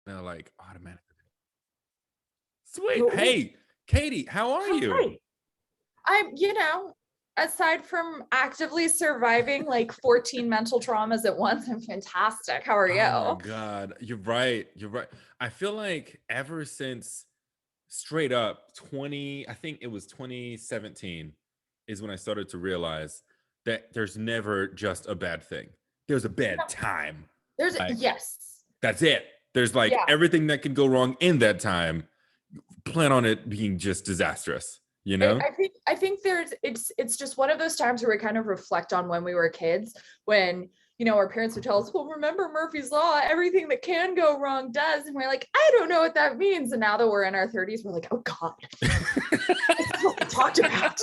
they're like automatically. Sweet. Well, Hey, Katy, how are you? hi. I'm, aside from actively surviving like 14 mental traumas at once, I'm fantastic. How are Oh my you? God. You're right. You're right. I feel like ever since straight up I think it was 2017 is when I started to realize that there's never just a bad thing. There's a bad time. Like, Yes. that's it. There's like Yeah. everything that can go wrong in that time. Plan on it being just disastrous, you know? I think it's just one of those times where we kind of reflect on when we were kids, when our parents would tell us, well, remember Murphy's Law, everything that can go wrong does. And we're like, I don't know what that means. And now that we're in our 30s, we're like, oh God, this is what we talked about.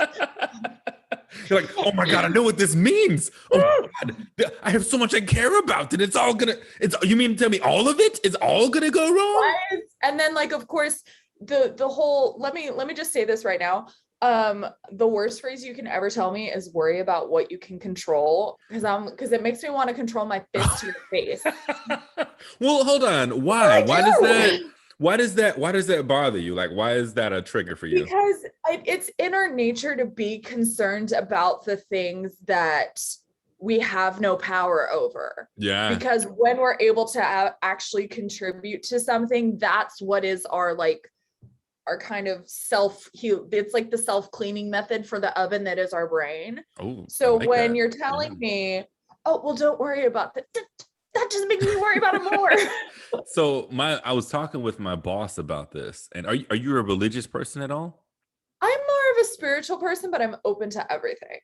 You're like, oh my God, I know what this means. Oh my God, I have so much I care about that you mean to tell me all of it is all gonna go wrong? And then like, of course, the whole, let me just say this right now. The worst phrase you can ever tell me is worry about what you can control, because it makes me want to control my fist to your face. Well, hold on. Why? Why does that bother you? Like, why is that a trigger for you? Because it's in our nature to be concerned about the things that we have no power over. Yeah. Because when we're able to actually contribute to something, that's what is our kind of self-heal. It's like the self-cleaning method for the oven that is our brain. Oh, so like when you're telling me, oh, well, don't worry about that. That just makes me worry about it more. So I was talking with my boss about this. And are you a religious person at all? I'm more of a spiritual person, but I'm open to everything.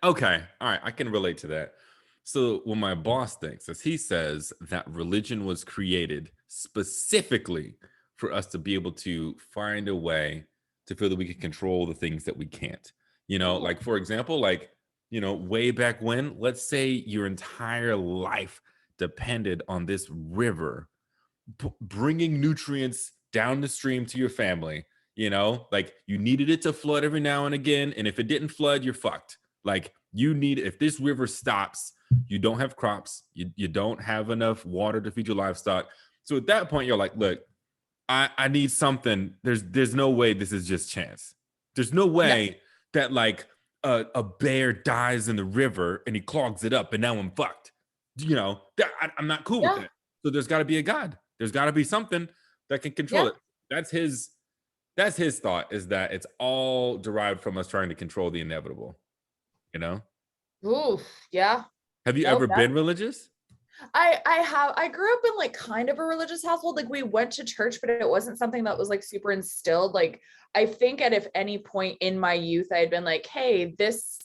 Okay. All right. I can relate to that. So what my boss thinks is he says that religion was created specifically for us to be able to find a way to feel that we can control the things that we can't. Like, for example, way back when, let's say your entire life depended on this river bringing nutrients down the stream to your family. Like you needed it to flood every now and again, and if it didn't flood, you're fucked. Like if this river stops, you don't have crops, you don't have enough water to feed your livestock. So at that point, you're like, look, I need something. There's no way this is just chance. There's no way that like a bear dies in the river and he clogs it up and now I'm fucked. I'm not cool with that. So there's got to be a God. There's got to be something that can control it. That's his thought, is that it's all derived from us trying to control the inevitable. Ooh, yeah. Have you ever been religious? I grew up in like kind of a religious household. Like we went to church, but it wasn't something that was like super instilled. Like I think if any point in my youth I had been like, hey, this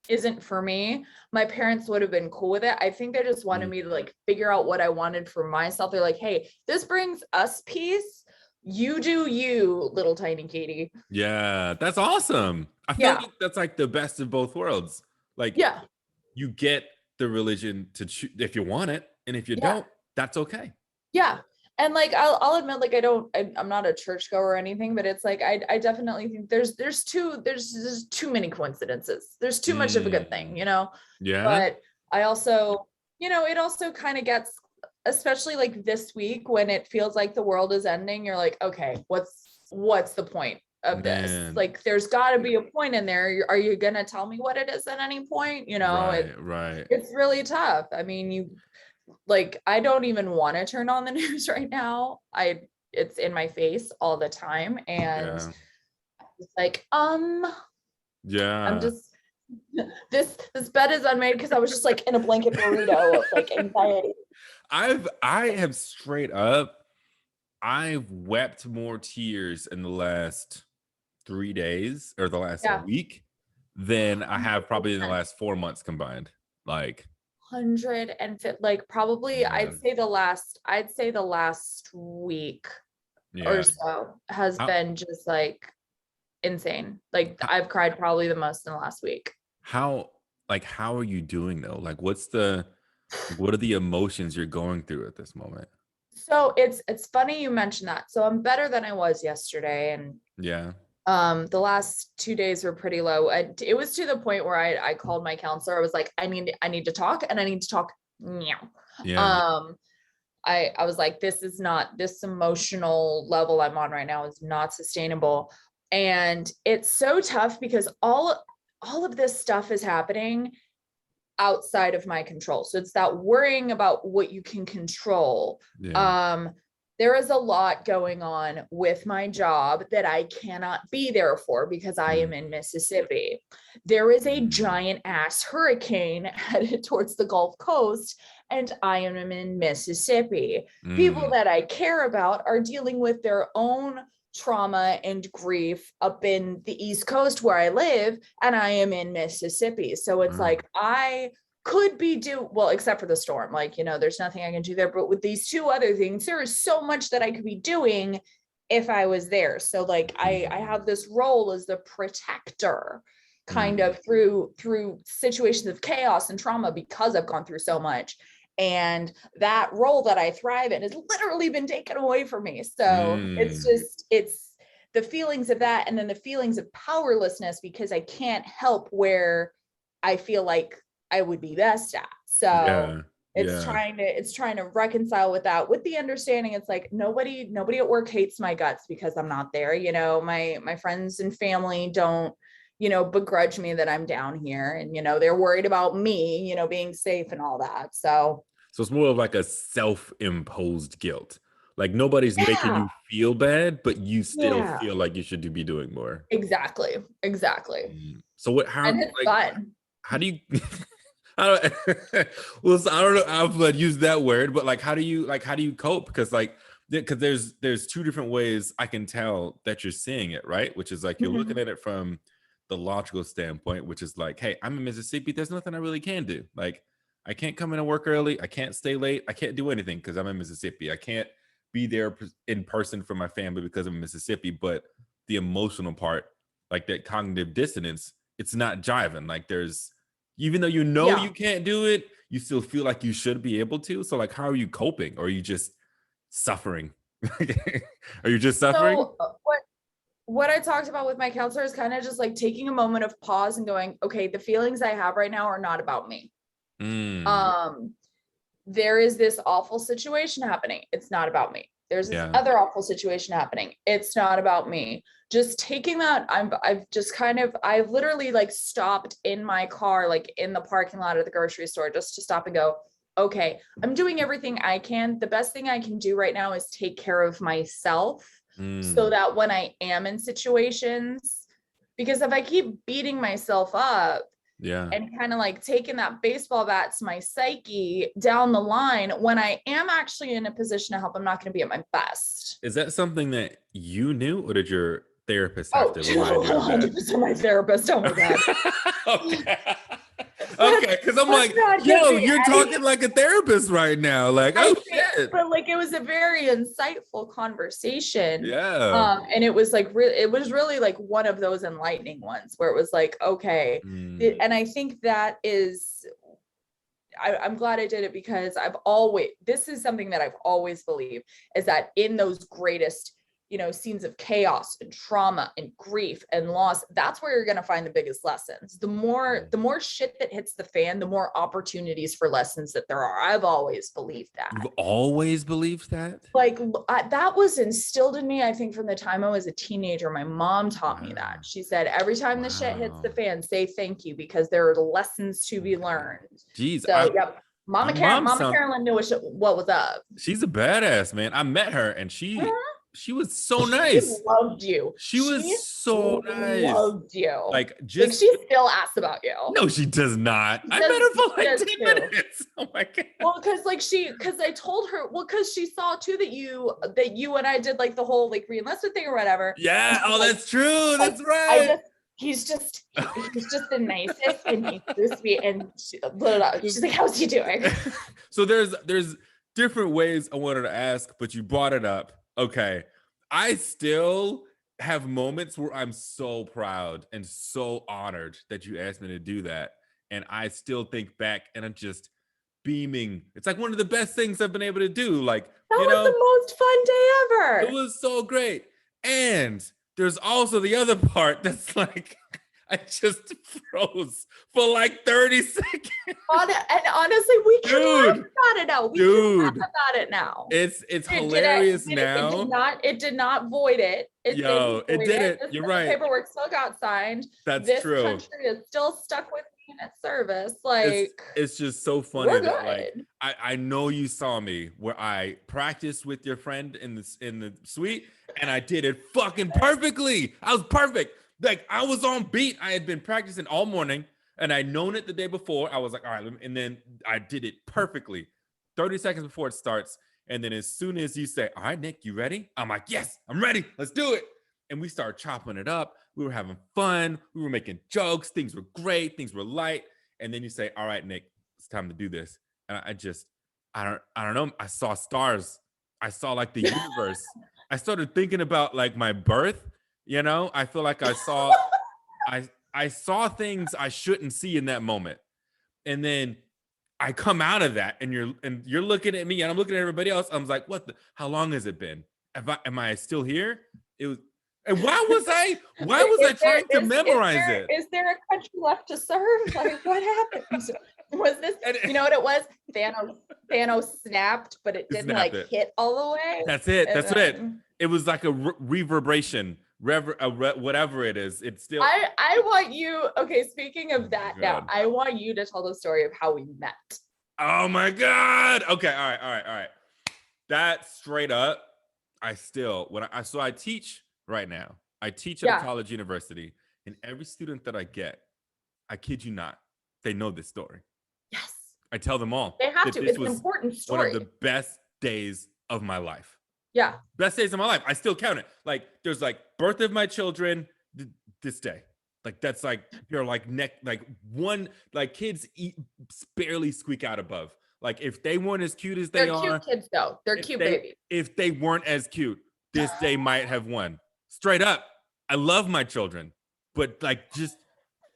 isn't for me, my parents would have been cool with it. I think they just wanted me to like figure out what I wanted for myself. They're like, hey, this brings us peace. You do you, little tiny Katy. Yeah, that's awesome. I feel like that's like the best of both worlds. Like, you get the religion to choose if you want it, and if you don't, that's okay. Yeah. And like I'll admit, like I'm not a churchgoer or anything, but it's like I definitely think there's too many coincidences. There's too much of a good thing, Yeah. But I also, it also kind of gets, especially like this week when it feels like the world is ending, you're like, okay, what's the point of this? Like there's got to be a point in there. Are you gonna tell me what it is at any point? Right. It's really tough. I mean, I don't even want to turn on the news right now. It's in my face all the time. And it's like, I'm just, this bed is unmade because I was just like in a blanket burrito of like anxiety. I have straight up, I've wept more tears in the last 3 days or the last week than I have probably in the last 4 months combined. Like 150, like probably I'd say the last week or so has been just like insane. Like I've cried probably the most in the last week. How are you doing though? Like what are the emotions you're going through at this moment? So it's funny you mentioned that. So I'm better than I was yesterday, and the last 2 days were pretty low. It was to the point where I called my counselor. I was like, I need to talk, and I need to talk now. I was like, this emotional level I'm on right now is not sustainable. And it's so tough because all of this stuff is happening outside of my control. So it's that worrying about what you can control. Yeah. There is a lot going on with my job that I cannot be there for because I am Mm. in Mississippi. There is a Mm. giant ass hurricane headed towards the Gulf Coast, and I am in Mississippi. People Mm. that I care about are dealing with their own trauma and grief up in the East Coast where I live, and I am in Mississippi. So it's Mm. like I could be well, except for the storm, like, there's nothing I can do there. But with these two other things, there is so much that I could be doing if I was there. So like I Mm. have this role as the protector kind Mm. of through situations of chaos and trauma because I've gone through so much. And that role that I thrive in has literally been taken away from me. So Mm. it's the feelings of that, and then the feelings of powerlessness because I can't help where I feel like I would be best at. So Yeah. it's Yeah. trying to reconcile with that, with the understanding it's like nobody at work hates my guts because I'm not there. My friends and family don't, begrudge me that I'm down here, and they're worried about me, being safe and all that. So So it's more of like a self-imposed guilt. Like nobody's making yeah, you feel bad, but you still yeah, feel like you should be doing more. exactly. Mm. So what? How? And it's Like, fun. how do you? I don't, well, so I don't know. I've used that word, but like, how do you cope? Because like, because there's two different ways I can tell that you're seeing it, right? Which is like you're looking Mhm. at it from the logical standpoint, which is like, hey, I'm in Mississippi. There's nothing I really can do. Like, I can't come in and work early. I can't stay late. I can't do anything because I'm in Mississippi. I can't be there in person for my family because I'm in Mississippi. But the emotional part, like that cognitive dissonance, it's not jiving. Like there's even though you know Yeah. you can't do it, you still feel like you should be able to. So like, how are you coping? Or are you just suffering? Are you just suffering? So what I talked about with my counselor is kind of just like taking a moment of pause and going, okay, the feelings I have right now are not about me. Mm, Um, there is this awful situation happening. It's not about me. There's this yeah. other awful situation happening. It's not about me. Just taking that, I've literally like stopped in my car, like in the parking lot of the grocery store, just to stop and go, okay, I'm doing everything I can. The best thing I can do right now is take care of myself so Mm, that when I am in situations, because if I keep beating myself up, yeah. and kind of like taking that baseball bat to my psyche down the line, when I am actually in a position to help, I'm not going to be at my best. Is that something that you knew, or did your therapist have Oh, to remind you of that? 100% my therapist. Oh my God. Okay. Okay, Let's, because I'm let's like, not give yo, me you're any. talking like a therapist right now. Like, I oh think, shit. but like it was a very insightful conversation. Yeah. And it was like it was really like one of those enlightening ones where it was like, okay. Mm, And I think that is I'm glad I did it because this is something that I've always believed is that in those greatest, scenes of chaos and trauma and grief and loss, that's where you're going to find the biggest lessons. mm. The more shit that hits the fan, the more opportunities for lessons that there are. I've always believed You've that. always believed that? Like that was instilled in me, I think, from the time I was a teenager. My mom taught me that. Wow. She said, every time the shit hits the Wow. fan, say thank you because there are lessons to be Okay. learned. Jeez, So, yep. your mom Mama sounds Carolyn knew what was up. she's a badass, man. I met her and she was so She nice. loved you. She was She so nice. loved you. Like Like just she still asks about you. no, she does not. I met She her for like does 10 too. minutes. Oh my god. Well, because I told her, well, because she saw too that you and I did like the whole like reenlistment thing or whatever. And Yeah, she's oh like, that's true. I, That's I right. just he's just the nicest and he's so sweet and blah, blah, blah. She's like, how's he doing? So there's different ways I wanted to ask, but you brought it up. Okay. I still have moments where I'm so proud and so honored that you asked me to do that. And I still think back and I'm just beaming. It's like one of the best things I've been able to do. Like, That you was know, the most fun day it ever. was so great. And there's also the other part that's like, I just froze for like 30 seconds. And honestly, we can laugh about it now. We can laugh Dude, about it now. it's hilarious now. It did not void it. It Yo, didn't it void it. didn't. The You're right. paperwork still got signed. That's This true. country is still stuck with me in its service. It's just so funny we're that like good. I know you saw me where I practiced with your friend in the suite and I did it fucking perfectly. I was perfect. Like I was on beat. I had been practicing all morning and I'd known it the day before. I was like, all right, and then I did it perfectly. 30 seconds before it starts. And then as soon as you say, all right, Nick, you ready? I'm like, yes, I'm ready. Let's do it. And we started chopping it up. We were having fun. We were making jokes. Things were great. Things were light. And then you say, all right, Nick, it's time to do this. And I don't know. I saw stars. I saw like the universe. I started thinking about like my birth. You know, I feel like I saw things I shouldn't see in that moment. And then I come out of that and you're looking at me and I'm looking at everybody else. I was like, how long has it been? Am I still here? It was, and why was I trying to memorize it? Is there a country left to serve? Like what happened? Was this, you know what it was? Thanos snapped, but it didn't like hit all the way. That's it. That's it. It was like a reverberation, whatever it is. It's still. I want you. Okay, speaking of that, now I want you to tell the story of how we met. Oh my God. Okay. All right. That straight up. I teach right now. I teach at a college university, and every student that I get, I kid you not, they know this story. Yes. I tell them all. They have to. It's an important story. One of the best days of my life. Yeah. Best days of my life. I still count it. Like there's like birth of my children, this day. Like that's like you're like kids barely squeak out above. Like if they weren't as cute as they are. They're cute kids though. They're cute babies. If they weren't as cute, this day might have won. Straight up. I love my children, but like just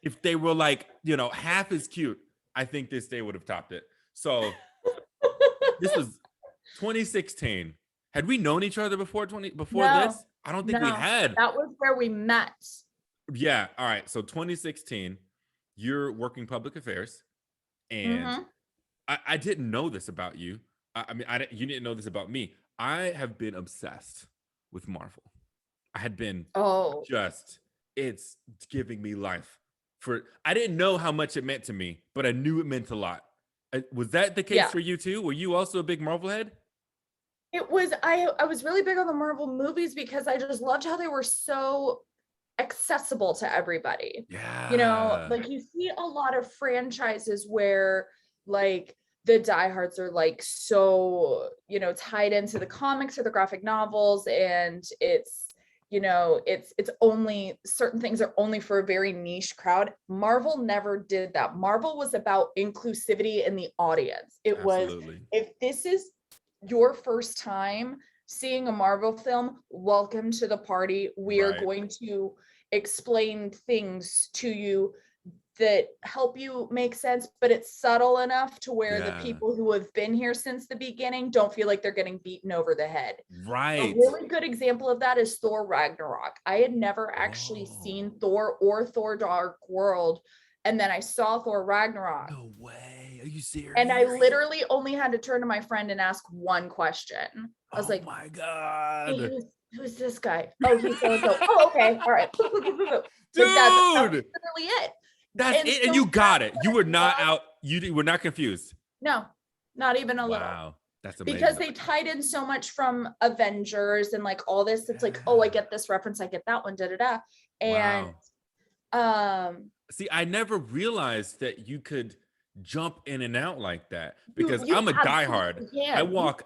if they were like, half as cute, I think this day would have topped it. So this was 2016. Had we known each other before this? I don't think we had. That was where we met. Yeah. All right. So 2016, you're working public affairs, and I didn't know this about you. You didn't know this about me. I have been obsessed with Marvel. I had been it's giving me life. I didn't know how much it meant to me, but I knew it meant a lot. Was that the case for you too? Were you also a big Marvel head? It was. I was really big on the Marvel movies because I just loved how they were so accessible to everybody. Yeah. Like you see a lot of franchises where like the diehards are like so, tied into the comics or the graphic novels, and it's only certain things are only for a very niche crowd. Marvel never did that. Marvel was about inclusivity in the audience. It Absolutely. was, if this is your first time seeing a Marvel film, welcome to the party. We are going to explain things to you that help you make sense, but it's subtle enough to where the people who have been here since the beginning don't feel like they're getting beaten over the head. Right. A really good example of that is Thor Ragnarok. I had never actually seen Thor or Thor Dark World, and then I saw Thor Ragnarok. No way. Are you serious? And I literally only had to turn to my friend and ask one question. I was like, oh my God. Hey, who's this guy? Oh, he's so-and-so. Oh, okay. All right. Dude. That's literally it. That's it. And you got it. You were not out. You were not confused. No, not even a little. Wow. That's amazing. Because they tied in so much from Avengers and like all this. It's like, oh, I get this reference. I get that one. And see, I never realized that you could jump in and out like that because you I'm a diehard. I watch.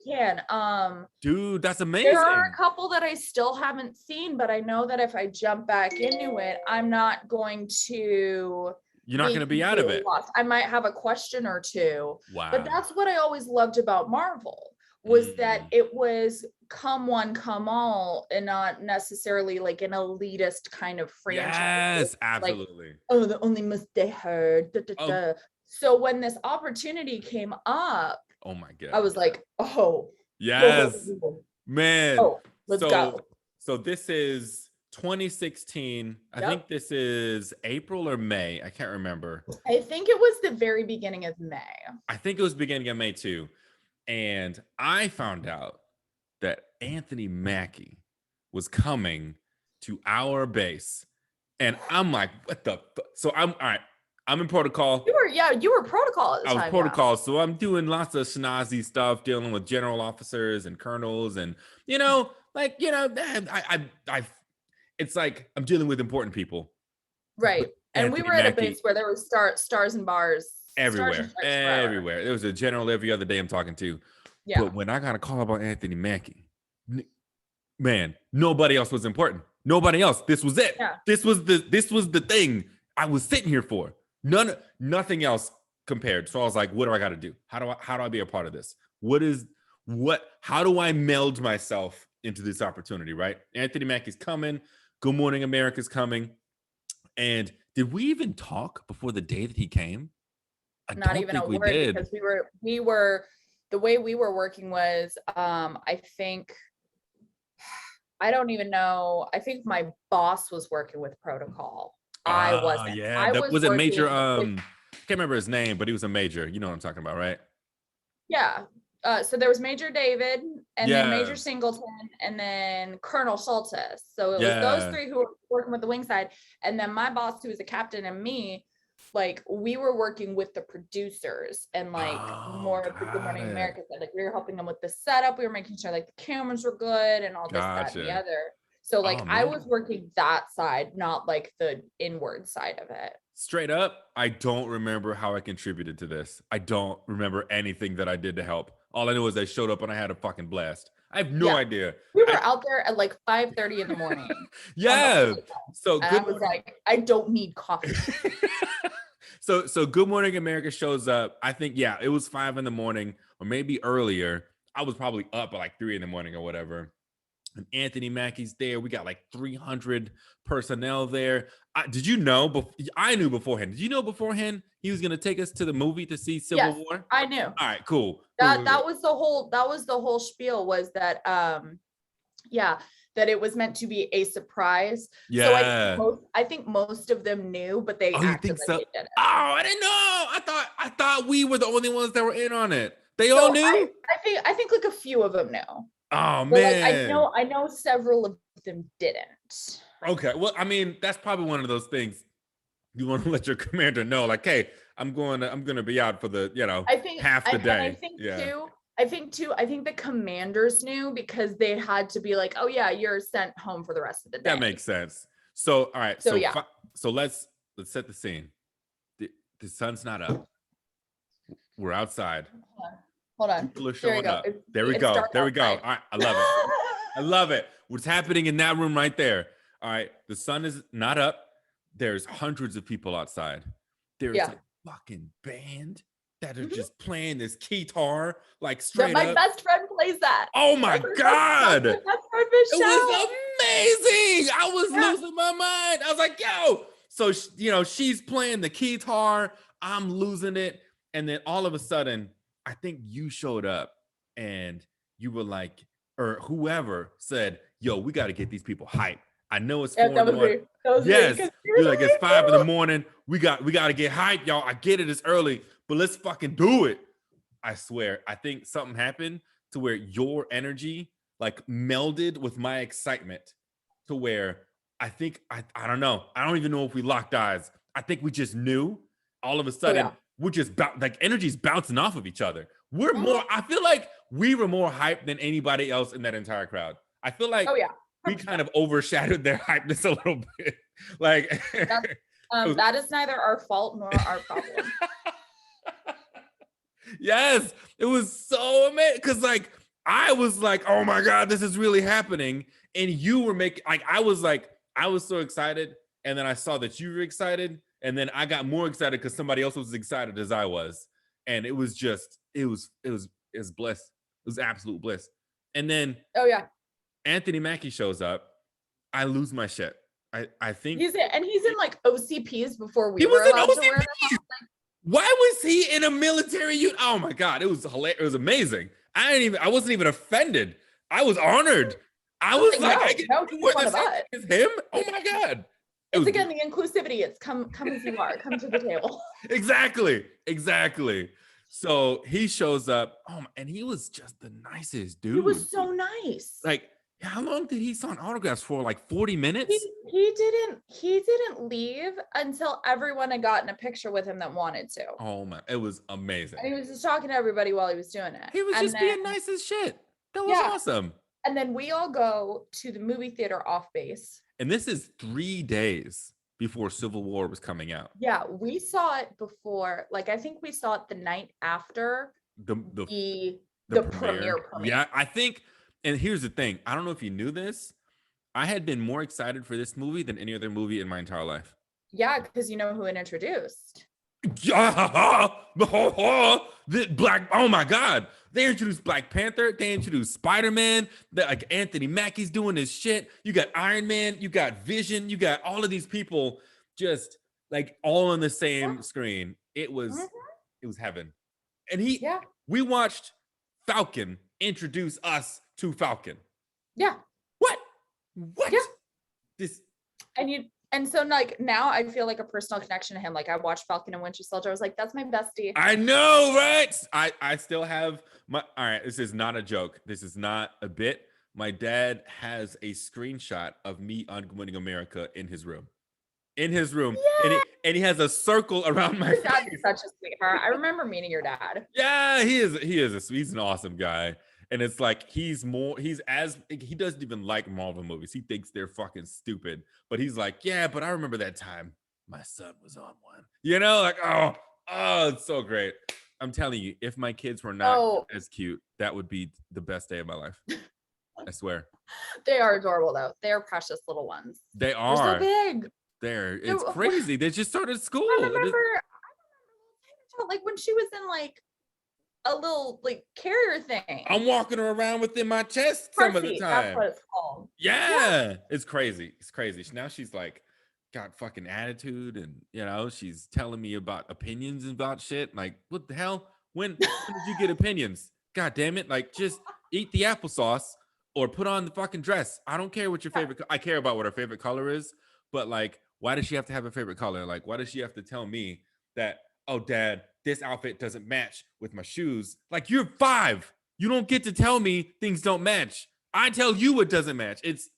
Can. Dude, that's amazing. There are a couple that I still haven't seen, but I know that if I jump back into it, I'm not going to. You're not going to be out of it. Lost. I might have a question or two. Wow. But that's what I always loved about Marvel was that it was come one, come all, and not necessarily like an elitist kind of franchise. Yes, absolutely. Like, oh, the only must they heard. So when this opportunity came up, oh my God, I was like, oh, yes, man. Oh, let's go. So this is 2016. I Yep. think this is April or May. I can't remember. I think it was the very beginning of May. I think it was beginning of May too. And I found out that Anthony Mackie was coming to our base. And I'm like, what the? So I'm all right. I'm in protocol. You were protocol at the time. I was protocol. Yeah. So I'm doing lots of snazzy stuff, dealing with general officers and colonels. And, it's like I'm dealing with important people. Right. And we were at a base where there were stars and bars. Everywhere. Everywhere. There was a general every other day I'm talking to. Yeah. But when I got a call about Anthony Mackie, man, nobody else was important. Nobody else. This was it. Yeah. This was the thing I was sitting here for. Nothing else compared. So I was like, what do I got to do? How do I be a part of this? How do I meld myself into this opportunity, right? Anthony Mackie's coming. Good Morning America's coming. And did we even talk before the day that he came? Not even a word, because we were the way we were working was I don't even know. I think my boss was working with protocol. I wasn't. Yeah, that was a major. Can't remember his name, but he was a major. You know what I'm talking about, right? Yeah. So there was Major David, and then Major Singleton, and then Colonel Schultes. So it was those three who were working with the wing side, and then my boss, who was a captain, and me. Like we were working with the producers and like more of the Good Morning America side. Like we were helping them with the setup. We were making sure like the cameras were good and all this, that, and the other. So like I was working that side, not like the inward side of it. Straight up, I don't remember how I contributed to this. I don't remember anything that I did to help. All I know is I showed up and I had a fucking blast. I have no idea. We were out there at like 5:30 in the morning. Yeah. So I was like, I don't need coffee. So Good Morning America shows up. I think, it was 5 a.m. or maybe earlier. I was probably up at like 3 a.m. or whatever. And Anthony Mackie's there. We got like 300 personnel there. Did you know? I knew beforehand. Did you know beforehand he was going to take us to the movie to see Civil War? I knew. All right, cool. That was the whole spiel, was that that it was meant to be a surprise. Yeah. So I think most of them knew, but they acted like they didn't. Oh, I didn't know. I thought we were the only ones that were in on it. They all knew? I think like a few of them knew. Oh, man. Like, I know several of them didn't. Okay. Well, I mean, that's probably one of those things you want to let your commander know, like, hey, I'm going to be out for the, half the day. I think the commanders knew, because they had to be like, oh yeah, you're sent home for the rest of the day. That makes sense. So, all right. So let's set the scene. The sun's not up. We're outside. Hold on. People are showing up. There we go. All right. I love it. I love it. What's happening in that room right there? All right. The sun is not up. There's hundreds of people outside. There's a fucking band that are just playing this guitar, like straight up. My best friend plays that. Oh my God. It was amazing. I was losing my mind. I was like, yo. So, she's playing the guitar. I'm losing it. And then all of a sudden, I think you showed up and you were like, or whoever said, yo, we got to get these people hyped. I know it's 4 in the morning. Yes. You're like, it's 5 a.m. We got to get hyped, y'all. I get it. It's early, but let's fucking do it. I swear. I think something happened to where your energy like melded with my excitement to where I think, I don't know. I don't even know if we locked eyes. I think we just knew all of a sudden we're just like energy's bouncing off of each other. We're more, I feel like we were more hyped than anybody else in that entire crowd. I feel like we kind of overshadowed their hypeness a little bit. Like that is neither our fault nor our problem. Yes, it was so amazing because like I was like, oh my God, this is really happening. And you were making I was so excited, and then I saw that you were excited, and then I got more excited because somebody else was as excited as I was. And it was just, it was bliss. It was absolute bliss. And then Anthony Mackie shows up. I lose my shit. I think he's in like OCPs before we were allowed to wear them. Why was he in a military unit? Oh my God, it was hilarious. It was amazing. I wasn't even offended. I was honored. I was like, I no, get no, he's one the of same us. thing as him. Oh my God. It It's was again the inclusivity. It's come as you are. Come to the table. exactly. So he shows up. And he was just the nicest He dude. was so nice. Like, how long did he sign autographs for? Like 40 minutes? He didn't leave until everyone had gotten a picture with him that wanted to. Oh my, it was amazing. And he was just talking to everybody while he was doing it. He was And just then, being nice as shit. That was yeah. awesome. And then we all go to the movie theater off base. And this is 3 days before Civil War was coming out. Yeah, we saw it before. Like, I think we saw it the night after The premiere. Yeah, I think, and here's the thing. I don't know if you knew this. I had been more excited for this movie than any other movie in my entire life. Yeah, because you know who it introduced. The Black, oh my God. They introduced Black Panther. They introduced Spider-Man. Like Anthony Mackie's doing his shit. You got Iron Man. You got Vision. You got all of these people just like all on the same screen. It was heaven. And we watched Falcon introduce us to Falcon. Yeah. What? Yeah. This. And so like now I feel like a personal connection to him. Like I watched Falcon and Winter Soldier. I was like, that's my bestie. I know, right? I still have all right, this is not a joke. This is not a bit. My dad has a screenshot of me on Good Morning America in his room. Yeah. And he has a circle around my face. Dad's such a sweetheart. I remember meeting your dad. Yeah, he's an awesome guy. And it's like he doesn't even like Marvel movies. He thinks they're fucking stupid. But he's like, yeah, but I remember that time my son was on one. You know, like, oh, it's so great. I'm telling you, if my kids were not as cute, that would be the best day of my life. I swear. They are adorable though. They are precious little ones. They are. They're so big. It's crazy. They just started school. I remember like when she was in like a little like carrier thing. I'm walking her around within my chest some of the time. That's what it's called. Yeah. It's crazy. Now she's like got fucking attitude, and you know, she's telling me about opinions about shit. Like, what the hell? When did you get opinions? God damn it. Like, just eat the applesauce or put on the fucking dress. I don't care what your favorite, I care about what her favorite color is, but like, why does she have to have a favorite color? Like, why does she have to tell me that, oh, Dad, this outfit doesn't match with my shoes? Like, you're 5. You don't get to tell me things don't match. I tell you what doesn't match. It's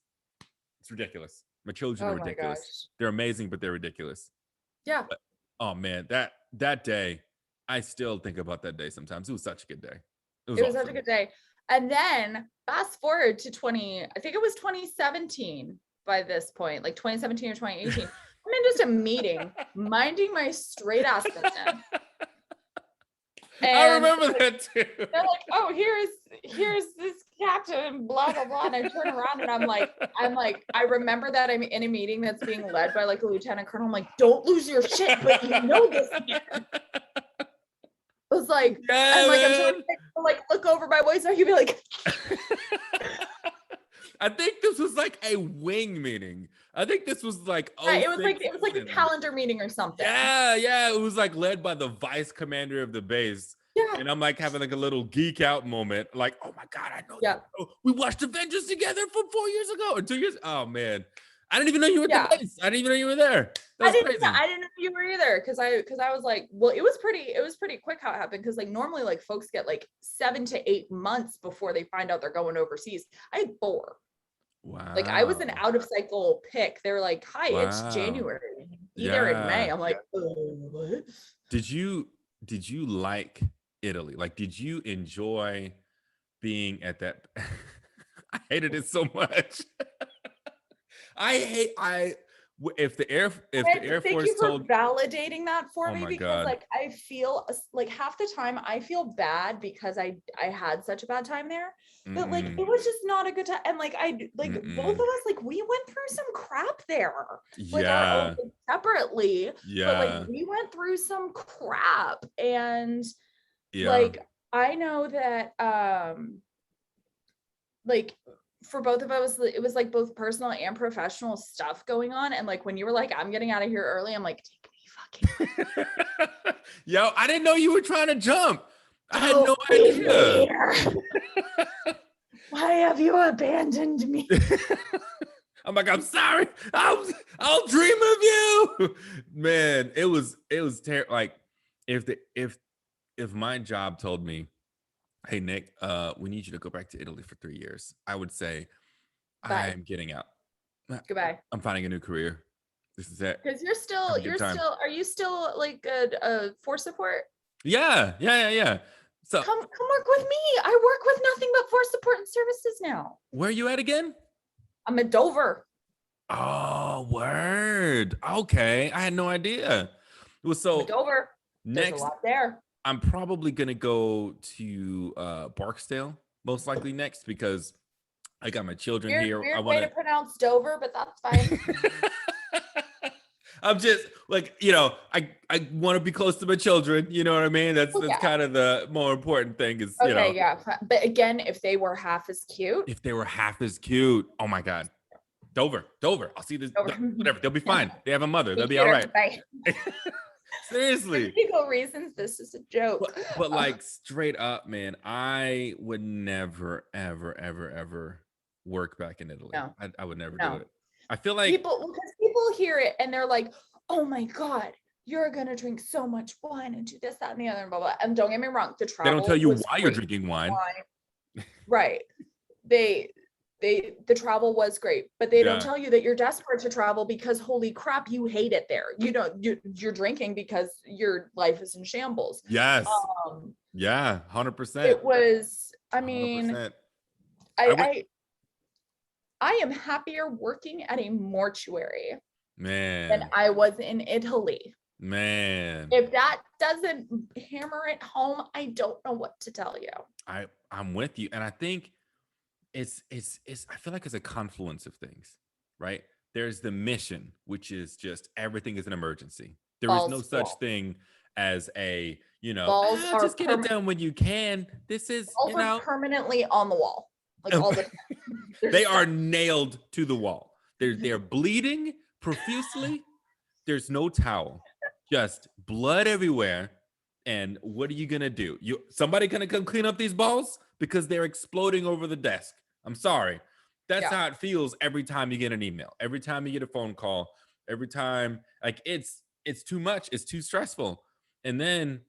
ridiculous. My children are ridiculous. Gosh. They're amazing, but they're ridiculous. Yeah. But, oh man, that day, I still think about that day sometimes. It was such a good day. It was such a good day. And then fast forward to 2017 by this point, like 2017 or 2018. I'm in just a meeting, minding my straight ass business. And I remember that too. They're like, oh, here's this captain, blah, blah, blah. And I turn around and I'm like, I remember that I'm in a meeting that's being led by like a lieutenant colonel. I'm like, don't lose your shit, but you know this man. I was like, I'm trying to like look over my voice, so he'd be like, I think this was like a wing meeting. I think this was like, it was like a calendar meeting or something. Yeah. It was like led by the vice commander of the base. Yeah. And I'm like having like a little geek out moment. Like, oh my God, I know. Yeah. We watched Avengers together from 4 years ago or 2 years. Oh man. I didn't even know you were at the base. I didn't even know you were there. I didn't know you were either. Cause I was like, well, it was pretty quick how it happened. Cause like normally like folks get like 7 to 8 months before they find out they're going overseas. I had 4. Wow. Like I was an out of cycle pick. They were like, hi, it's January. Either in May. I'm like, what? Did you like Italy? Like, did you enjoy being at that? I hated it so much. If the Air Force told validating that for me, because like I feel like half the time I feel bad because I had such a bad time there, but like it was just not a good time. And like both of us, like we went through some crap there, like our own, separately. But like we went through some crap, and like I know that like for both of us, it was like both personal and professional stuff going on. And like when you were like, I'm getting out of here early, I'm like, take me fucking Yo, I didn't know you were trying to jump. I had no idea. Why have you abandoned me? I'm like, I'm sorry. I'll dream of you. Man, it was terrible. Like if my job told me, hey Nick, we need you to go back to Italy for 3 years, I would say, Bye. I'm getting out. Goodbye. I'm finding a new career. This is it. Because Have a good time. are you still like a force support? Yeah. So Come work with me. I work with nothing but force support and services now. where are you at again? I'm a Dover. Oh, word. Okay. I had no idea. Well, I'm a so Dover. There's a next, lot there. I'm probably gonna go to Barksdale, most likely next, because I got my children here. I Weird way want to to. pronounce Dover, but that's fine. I'm just like, I want to be close to my children. You know what I mean? That's Oh, that's yeah. kind of the more important thing is, Okay, yeah. But again, if they were half as cute. if they were half as cute. Oh my God. Dover. I'll see this. Dover. Whatever. They'll be fine. They have a mother. They'll Be be all right. Bye. Seriously. For legal reasons, this is a joke. But like straight up, man, I would never, ever work back in Italy. No. I would never No. do it. I feel like because people hear it and they're like, oh my God, you're gonna drink so much wine and do this, that, and the other, and blah, blah. And don't get me wrong, the they travel don't tell you was why you're great. drinking wine. Right. The travel was great, but they don't Yeah. tell you that you're desperate to travel because holy crap, you hate it there. You know, you're drinking because your life is in shambles. Yes. Yeah, 100%. It was, I mean, 100%. I am happier working at a mortuary than Man. I was in Italy. Man. If that doesn't hammer it home, I don't know what to tell you. I'm with you. And I think it's I feel like it's a confluence of things, right? There's the mission, which is just everything is an emergency. There is no such thing as a, Balls are just get it done when you can. This is, balls are permanently on the wall. Like all the time. they are nailed to the wall. They're bleeding profusely. There's no towel, just blood everywhere. And what are you gonna do? Somebody gonna come clean up these balls because they're exploding over the desk? I'm sorry. That's how it feels every time you get an email, every time you get a phone call, every time. Like it's too much. It's too stressful. And then,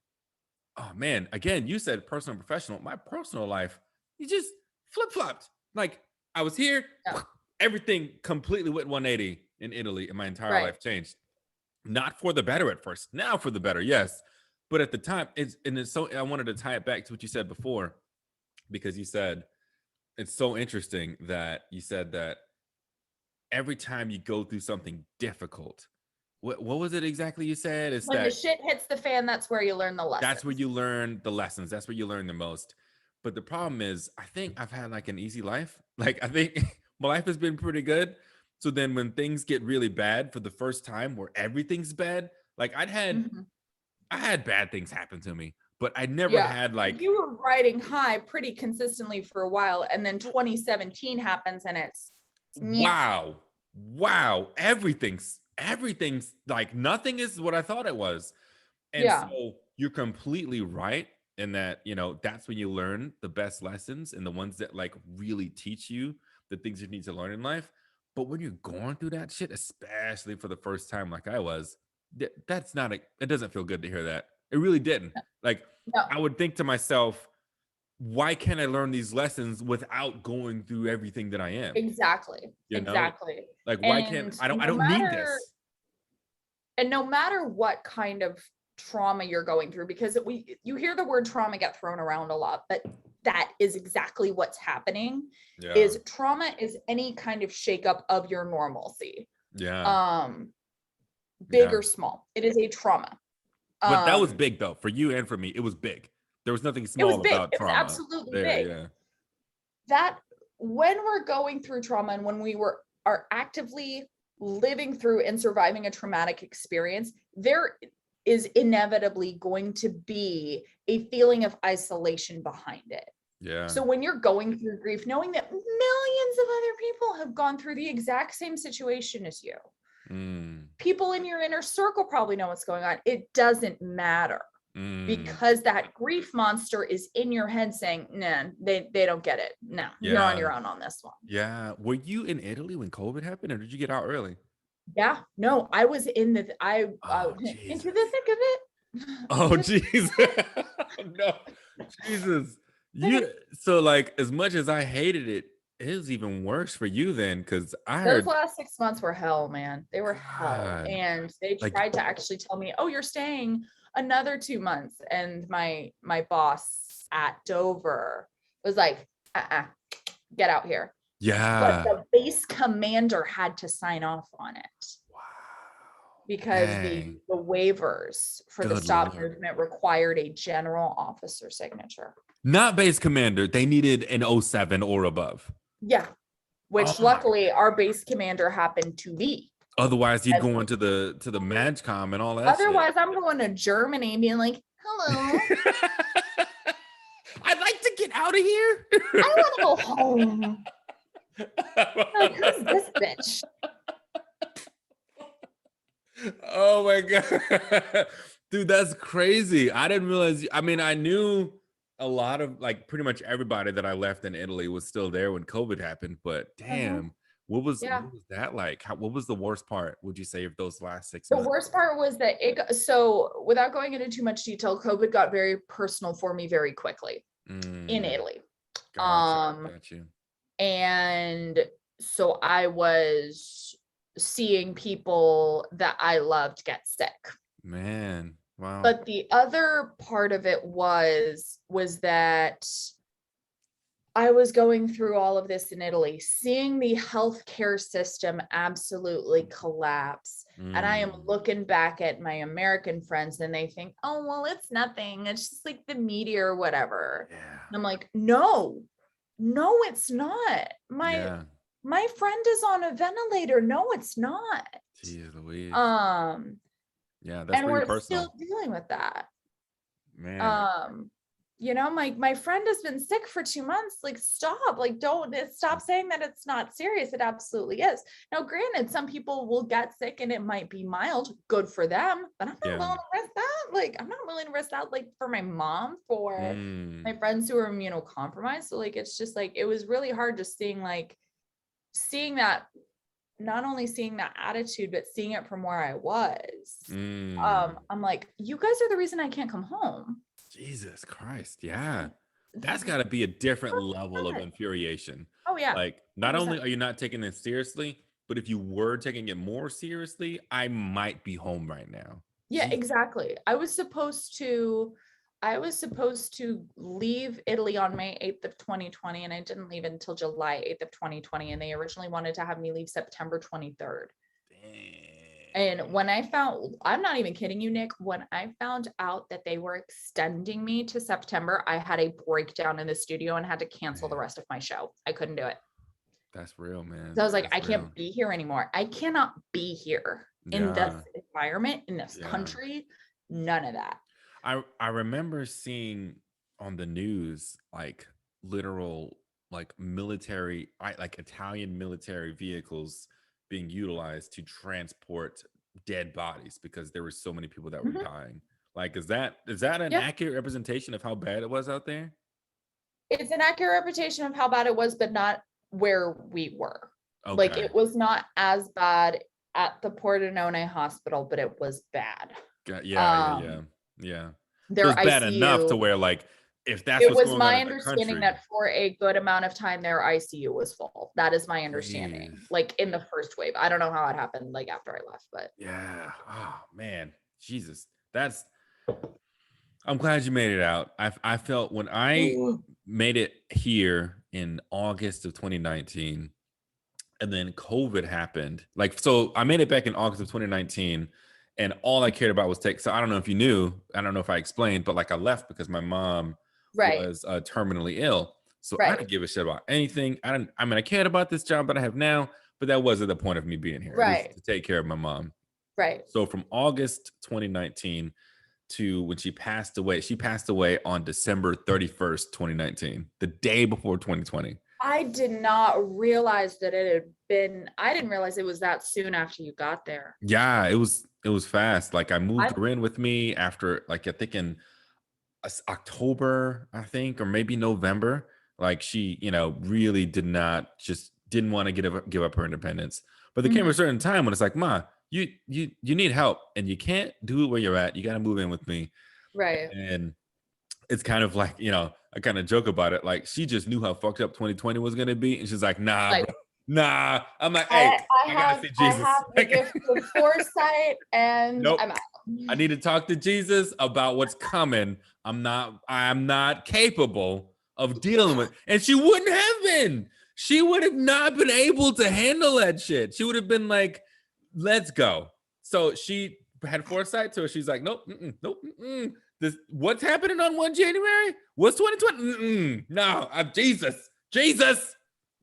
oh man, again, you said personal and professional. My personal life, you just flip-flopped. Like I was here, everything completely went 180 in Italy, and my entire life changed. Not for the better at first, now for the better, yes. But at the time, it's so I wanted to tie it back to what you said before, because you said it's so interesting that you said that every time you go through something difficult, what was it exactly you said? It's when that the shit hits the fan, that's where you learn the lessons. that's where you learn the lessons. That's where you learn the most. But the problem is, I think I've had like an easy life. Like I think my life has been pretty good. So then when things get really bad for the first time, where everything's bad, like I had bad things happen to me, but I never had like, you were riding high pretty consistently for a while, and then 2017 happens and it's wow, everything's like nothing is what I thought it was. And so you're completely right in that, that's when you learn the best lessons and the ones that like really teach you the things you need to learn in life. But when you're going through that shit, especially for the first time, like I was, it doesn't feel good to hear that. It really didn't. Like I would think to myself, why can't I learn these lessons without going through everything that I am? Exactly. Like why can't I don't need this. And no matter what kind of trauma you're going through, because you hear the word trauma get thrown around a lot, but that is exactly what's happening. Is trauma is any kind of shakeup of your normalcy. Big or small, it is a trauma. But that was big though, for you and for me. It was big. There was nothing small about trauma. It was absolutely big. That when we're going through trauma and when we are actively living through and surviving a traumatic experience, there is inevitably going to be a feeling of isolation behind it. So when you're going through grief, knowing that millions of other people have gone through the exact same situation as you, people in your inner circle probably know what's going on. It doesn't matter. Mm, because that grief monster is in your head saying, nah, they don't get it. No, you're on yeah. your own on this one. Yeah. Were you in Italy when COVID happened, or did you get out early? Yeah, no, I was in the, Oh, into Jesus. the thick of it. Oh, jeez. No, Jesus. You so like as much as I hated it, it was even worse for you then, because I Those heard, last 6 months were hell, man. They were hell. God, And they like, tried to actually tell me, oh, you're staying another 2 months. And my boss at Dover was like, get out here. But yeah. the base commander had to sign off on it Wow. because the Dang. waivers for the Good stop Lord. movement required a general officer signature. Not base commander. They needed an O7 or above. Yeah, Oh which my. luckily our base commander happened to be. Otherwise, you'd As go into the MAGCOM and all that shit. otherwise, I'm going to Germany and being like, hello, I'd like to get out of here. I want to go home. Like, who's this bitch? Oh my God. Dude, that's crazy. I didn't realize. I mean, I knew a lot of like pretty much everybody that I left in Italy was still there when COVID happened, but Uh-huh. damn, Yeah. what was that like? What was the worst part, would you say, of those last six The months? worst part was that so without going into too much detail, COVID got very personal for me very quickly in Mm, Italy. gotcha, got you. And so I was seeing people that I loved get sick. Man, wow. But the other part of it was that I was going through all of this in Italy, seeing the healthcare system absolutely collapse. And I am Mm, looking back at my American friends and they think, oh, well, it's nothing. It's just like the media or whatever. yeah, And I'm like, no, it's not. yeah. My friend is on a ventilator. No, it's not. Jeez Louise. Um, Yeah, that's and pretty we're personal. still dealing with that. Man. um my friend has been sick for 2 months. Like, stop, like, don't stop saying that it's not serious. It absolutely is. Now granted, some people will get sick and it might be mild, good for them, but I'm not Yeah. willing to risk that. Like, I'm not willing to risk that, like, for my mom, for Mm, my friends who are immunocompromised. So like, it's just like, it was really hard just seeing that, not only seeing that attitude, but seeing it from where I was. mm. I'm like, you guys are the reason I can't come home. Jesus Christ. Yeah. That's got to be a different level of infuriation. Oh yeah, Like, not only 100%. are you not taking it seriously, but if you were taking it more seriously, I might be home right now. Yeah, exactly. I was supposed to leave Italy on May 8th of 2020, and I didn't leave until July 8th of 2020. And they originally wanted to have me leave September 23rd. And Dang. when I'm not even kidding you, Nick, when I found out that they were extending me to September, I had a breakdown in the studio and had to cancel the Man, rest of my show. I couldn't do it. that's real, man. So I was like, That's I real. can't be here anymore. I cannot be here in this Yeah. environment, in this Yeah. country. None of that. I remember seeing on the news like literal like military like Italian military vehicles being utilized to transport dead bodies because there were so many people that were Mhm. dying. Like is that an Yeah, accurate representation of how bad it was out there? it's an accurate representation of how bad it was, but not where we were. Like, Okay. it was not as bad at the Pordenone hospital, but it was bad. Yeah, yeah, yeah. Um, Yeah. So their it's bad enough to ICU, where like if that's it what's was going on my in the understanding country, that for a good amount of time, their ICU was full. That is my understanding. jeez. Like, in the first wave. I don't know how it happened, like, after I left, but Yeah. Oh man. Jesus. That's I'm glad you made it out. I felt when I made it here in August of 2019 and then COVID happened. Like, so I made it back in August of 2019 and all I cared about was take. So I don't know if you knew, I don't know if I explained, but like I left because my mom right, was terminally ill. So I right, didn't give a shit about anything. I mean, I cared about this job that I have now, but that wasn't the point of me being here. It was right, to take care of my mom. right. So from August 2019 to when she passed away on December 31st, 2019, the day before 2020. I did not realize that I didn't realize it was that soon after you got there. Yeah, it was It was fast. Like I I moved her in with me after, like, I think in October, I think, or maybe November. Like she, really didn't want to give up her independence. But there came a Mhm. certain time when it's like, Ma, you need help, and you can't do it where you're at. You got to move in with me. Right. And it's kind of like, I kind of joke about it. Like she just knew how fucked up 2020 was gonna be, and she's like, nah, Like bro, nah. I'm like, hey, I gotta see I Jesus. have the gift of foresight and Nope. I'm out. I need to talk to Jesus about what's coming. I'm not capable of dealing with. And she wouldn't have been. She would have not been able to handle that shit. She would have been like, let's go. So she had foresight, so she's like, nope, nope. What's happening on 1 January? What's 2020? No, I'm Jesus. Jesus.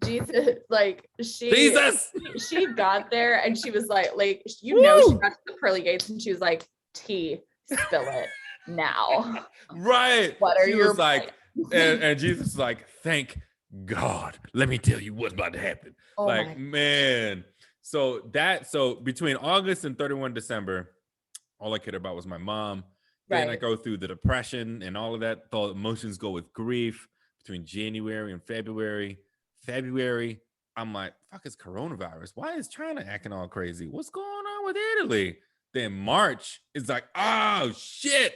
Jesus, like Jesus. she got there and she was like she Woo! got to the pearly gates and she was like, T, spill it now. Right. What are She your was like, plans? and Jesus was like, thank God. Let me tell you what's about to happen. Oh Like, my, man. So between August and 31 December, all I cared about was my mom. Then I right. go through the depression and all of that. The emotions go with grief between January and February. February, I'm like, fuck, it's coronavirus. Why is China acting all crazy? What's going on with Italy? Then March is like, oh shit.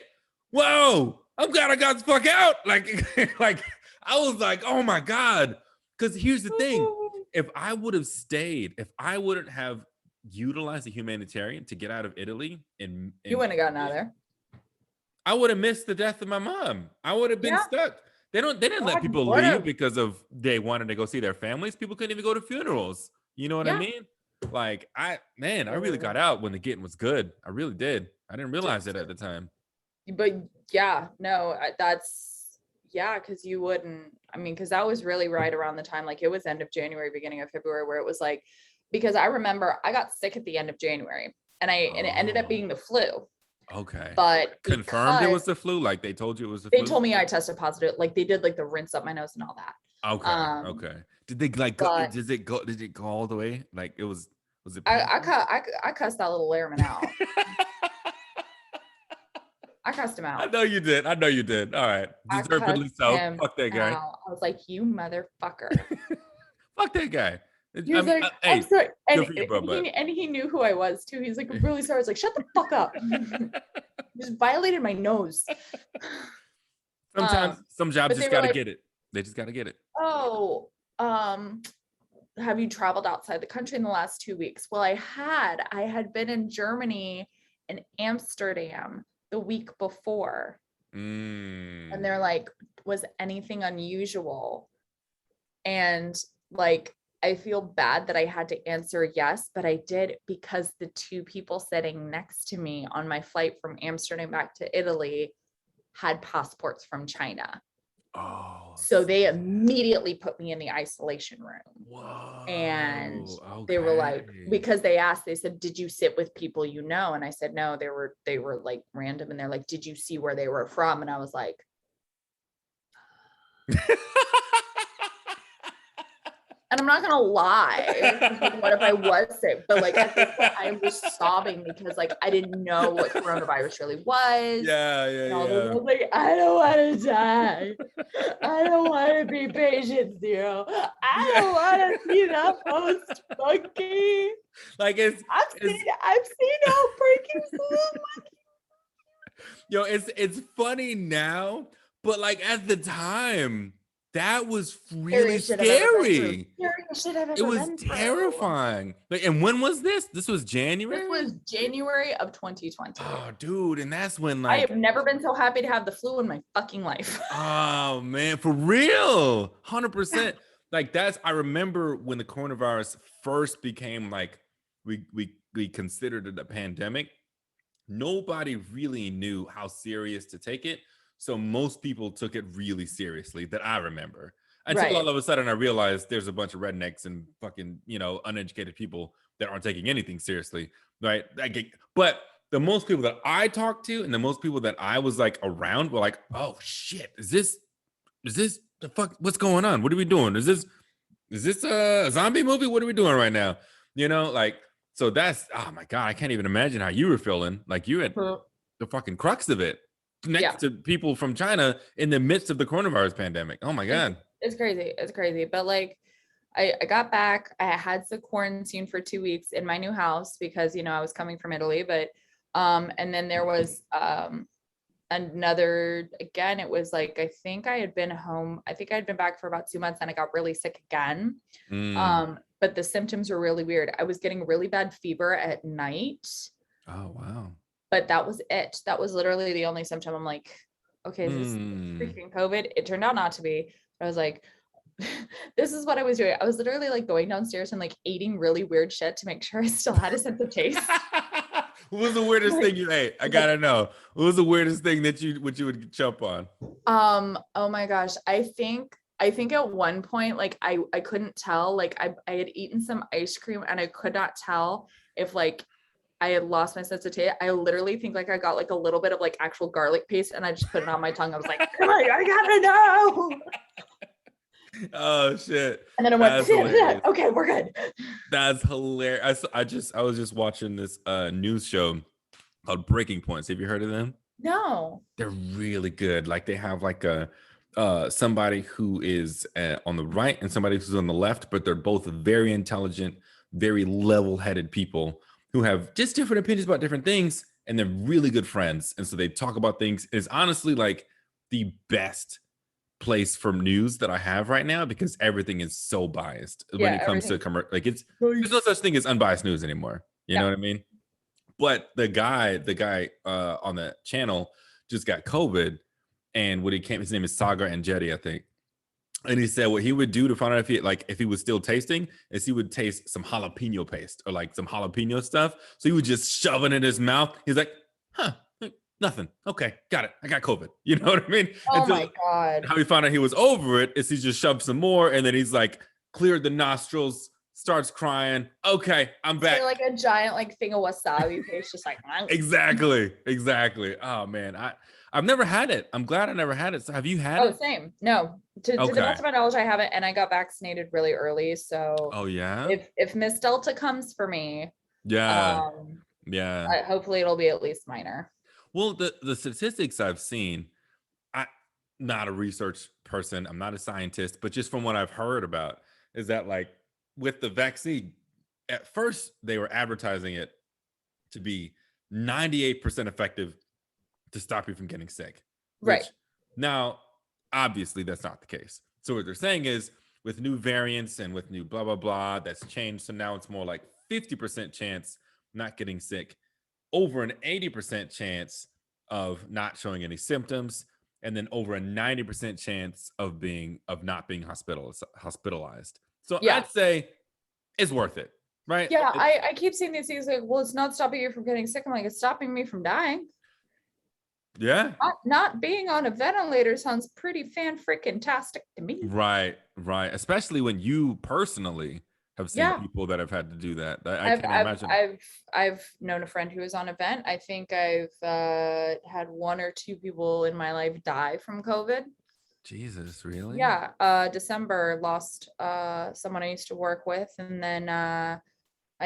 Whoa, I'm glad I got the fuck out. Like, like I was like, oh my God. Because here's the thing. If I wouldn't have utilized the humanitarian to get out of Italy You in wouldn't have gotten out of there. I would have missed the death of my mom. I would have been Yeah, stuck. They didn't let God people would leave have. because of they wanted to go see their families. People couldn't even go to funerals. You know what I Yeah. mean? Like I really got out when the getting was good. I really did. I didn't realize it at the time. But yeah, no, that's yeah, because you wouldn't. I mean, because that was really right around the time, like it was end of January, beginning of February, where it was like, because I remember I got sick at the end of January, and it ended up Oh, being the flu. okay. But Confirmed it because was the flu. Like they told you it was the they flu. told me I tested positive, like they did like the rinse up my nose and all that. Okay. Um, Okay. Did they like go? but Did it go? Did it go all the way? Like it was? Was it I painful? cut I cussed that little airman out. I cussed him I out. know you did. I know you did. All right. I cussed Deservedly so. him Fuck that guy. out. I was like, you motherfucker. Fuck that guy. He I was mean, like, I'm hey, sorry. good for you, bro. But And he knew who I was too. He's like, I'm really sorry. I was like, shut the fuck up. Just violated my nose. sometimes some jobs But they just were got to like, get it. They just got to get it. oh, um, have you traveled outside the country in the last 2 weeks? Well, I had been in Germany and Amsterdam the week before. And they're Mm. like, was anything unusual? And like, I feel bad that I had to answer yes, but I did because the two people sitting next to me on my flight from Amsterdam back to Italy had passports from China. Oh, So they snap. immediately put me in the isolation room. And Whoa. they were like, Okay. because they said, did you sit with people you know? And I said, no, they were like random. And they're like, did you see where they were from? And I was like, and I'm not gonna lie, like, what if I was sick? But like at this point, I was sobbing because like I didn't know what coronavirus really was. Yeah, And all those, I yeah, was like, I don't want to die. I don't want to be patient zero. I yeah. don't want to see that post monkey. Like it's I've seen outbreaking flu. it's funny now, but like at the time, that was really Scariest shit I've ever been through. scary. Scariest shit I've It ever was been through. terrifying. Like, and when was this? This was This January? was January of 2020. Oh, dude, and that's when I like, have never been so happy to have the flu in my fucking life. oh man, for real, 100%. Like I remember when the coronavirus first became like we considered it a pandemic. Nobody really knew how serious to take it. So most people took it really seriously that I remember. Until Right. all of a sudden I realized there's a bunch of rednecks and fucking, uneducated people that aren't taking anything seriously. Right. But the most people that I talked to and the most people that I was like around were like, oh shit, is this the fuck? What's going on? What are we doing? Is this a zombie movie? What are we doing right now? Like So that's, oh my God, I can't even imagine how you were feeling. Like you had Mhm. the fucking crux of it Yeah. next to people from China in the midst of the coronavirus pandemic. Oh my It's God. it's crazy. It's crazy. But like I got back. I had to quarantine for 2 weeks in my new house because I was coming from Italy, but and then there was another again, it was like I think I had been home. I think I had been back for about 2 months and I got really sick again. Mm. But the symptoms were really weird. I was getting really bad fever at night, Oh, wow. but that was it. That was literally the only symptom. I'm like, okay, is this Mm. freaking COVID? It turned out not to be. I was like, this is what I was doing. I was literally like going downstairs and like eating really weird shit to make sure I still had a sense of taste. What was the weirdest Like, thing you ate? I like, gotta know. What was the weirdest thing that you would jump on? oh my gosh. I think at one point, like I couldn't tell, like I had eaten some ice cream and I could not tell if like I had lost my sense of taste. I literally think like I got like a little bit of like actual garlic paste and I just put it on my tongue. I was like, oh my, I gotta know. Oh shit. And then I went, That's hilarious. okay, we're good. That's hilarious. I was just watching this news show called Breaking Points. Have you heard of them? No. They're really good. Like they have like a somebody who is on the right and somebody who's on the left, but they're both very intelligent, very level-headed people who have just different opinions about different things, and they're really good friends. And so they talk about things. It's honestly like the best place for news that I have right now because everything is so biased when Yeah, it comes to everything's like it's there's no such thing as unbiased news anymore. You no. know what I mean? But the guy on the channel just got COVID, and what he came, his name is Sagar and Jetty, I think. And he said what he would do to find out if he was still tasting is he would taste some jalapeno paste or like some jalapeno stuff. So he would just shove it in his mouth. He's like, huh, nothing. Okay, got it. I got COVID. You know what I mean? Oh And so my God. how he found out he was over it is he just shoved some more, and then he's like cleared the nostrils, starts crying. Okay, I'm back. Say like a giant like thing of wasabi paste, just like Exactly. Oh man, I've never had it. I'm glad I never had it. So have you had oh, it? same. No, to the Okay. best of my knowledge, I haven't, and I got vaccinated really early. So Oh yeah. if Miss Delta comes for me, Yeah. um, Yeah. hopefully it'll be at least minor. Well, the statistics I've seen, I not a research person, I'm not a scientist, but just from what I've heard about, is that like with the vaccine, at first they were advertising it to be 98% effective to stop you from getting sick, Right. which now obviously that's not the case. So what they're saying is with new variants and with new blah blah blah, that's changed. So now it's more like 50% chance not getting sick, over an 80% chance of not showing any symptoms, and then over a 90% chance of not being hospitalized. So Yeah. I'd say it's worth it, right? Yeah. I keep seeing these things like, well, it's not stopping you from getting sick. I'm like, it's stopping me from dying. Yeah. Not being on a ventilator sounds pretty fan freaking tastic to me. Right. Especially when you personally have seen Yeah. people that have had to do that. I I've can't I've imagine. I've I've known a friend who was on a vent. I think I've had one or two people in my life die from COVID. Jesus, really? Yeah, December lost someone I used to work with, and then I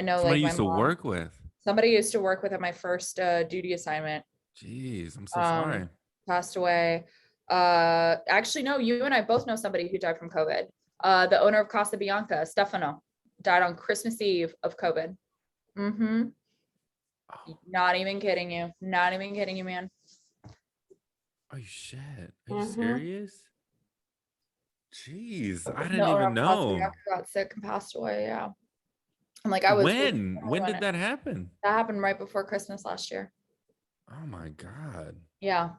know Somebody like you my used to mom, work with. somebody I used to work with at my first duty assignment, Jeez, I'm so um, sorry. passed away. Actually, no, you and I both know somebody who died from COVID. The owner of Casa Bianca, Stefano, died on Christmas Eve of COVID. Mm-hmm. Oh, Not even kidding you. Not even kidding you, man. oh shit. Are you Mm-hmm. serious? Jeez, I The didn't owner even of Casa know. Bianca got sick and passed away. Yeah. I'm like, I was with When? When did when that happen? that happened right before Christmas last year. Oh my God. Yeah.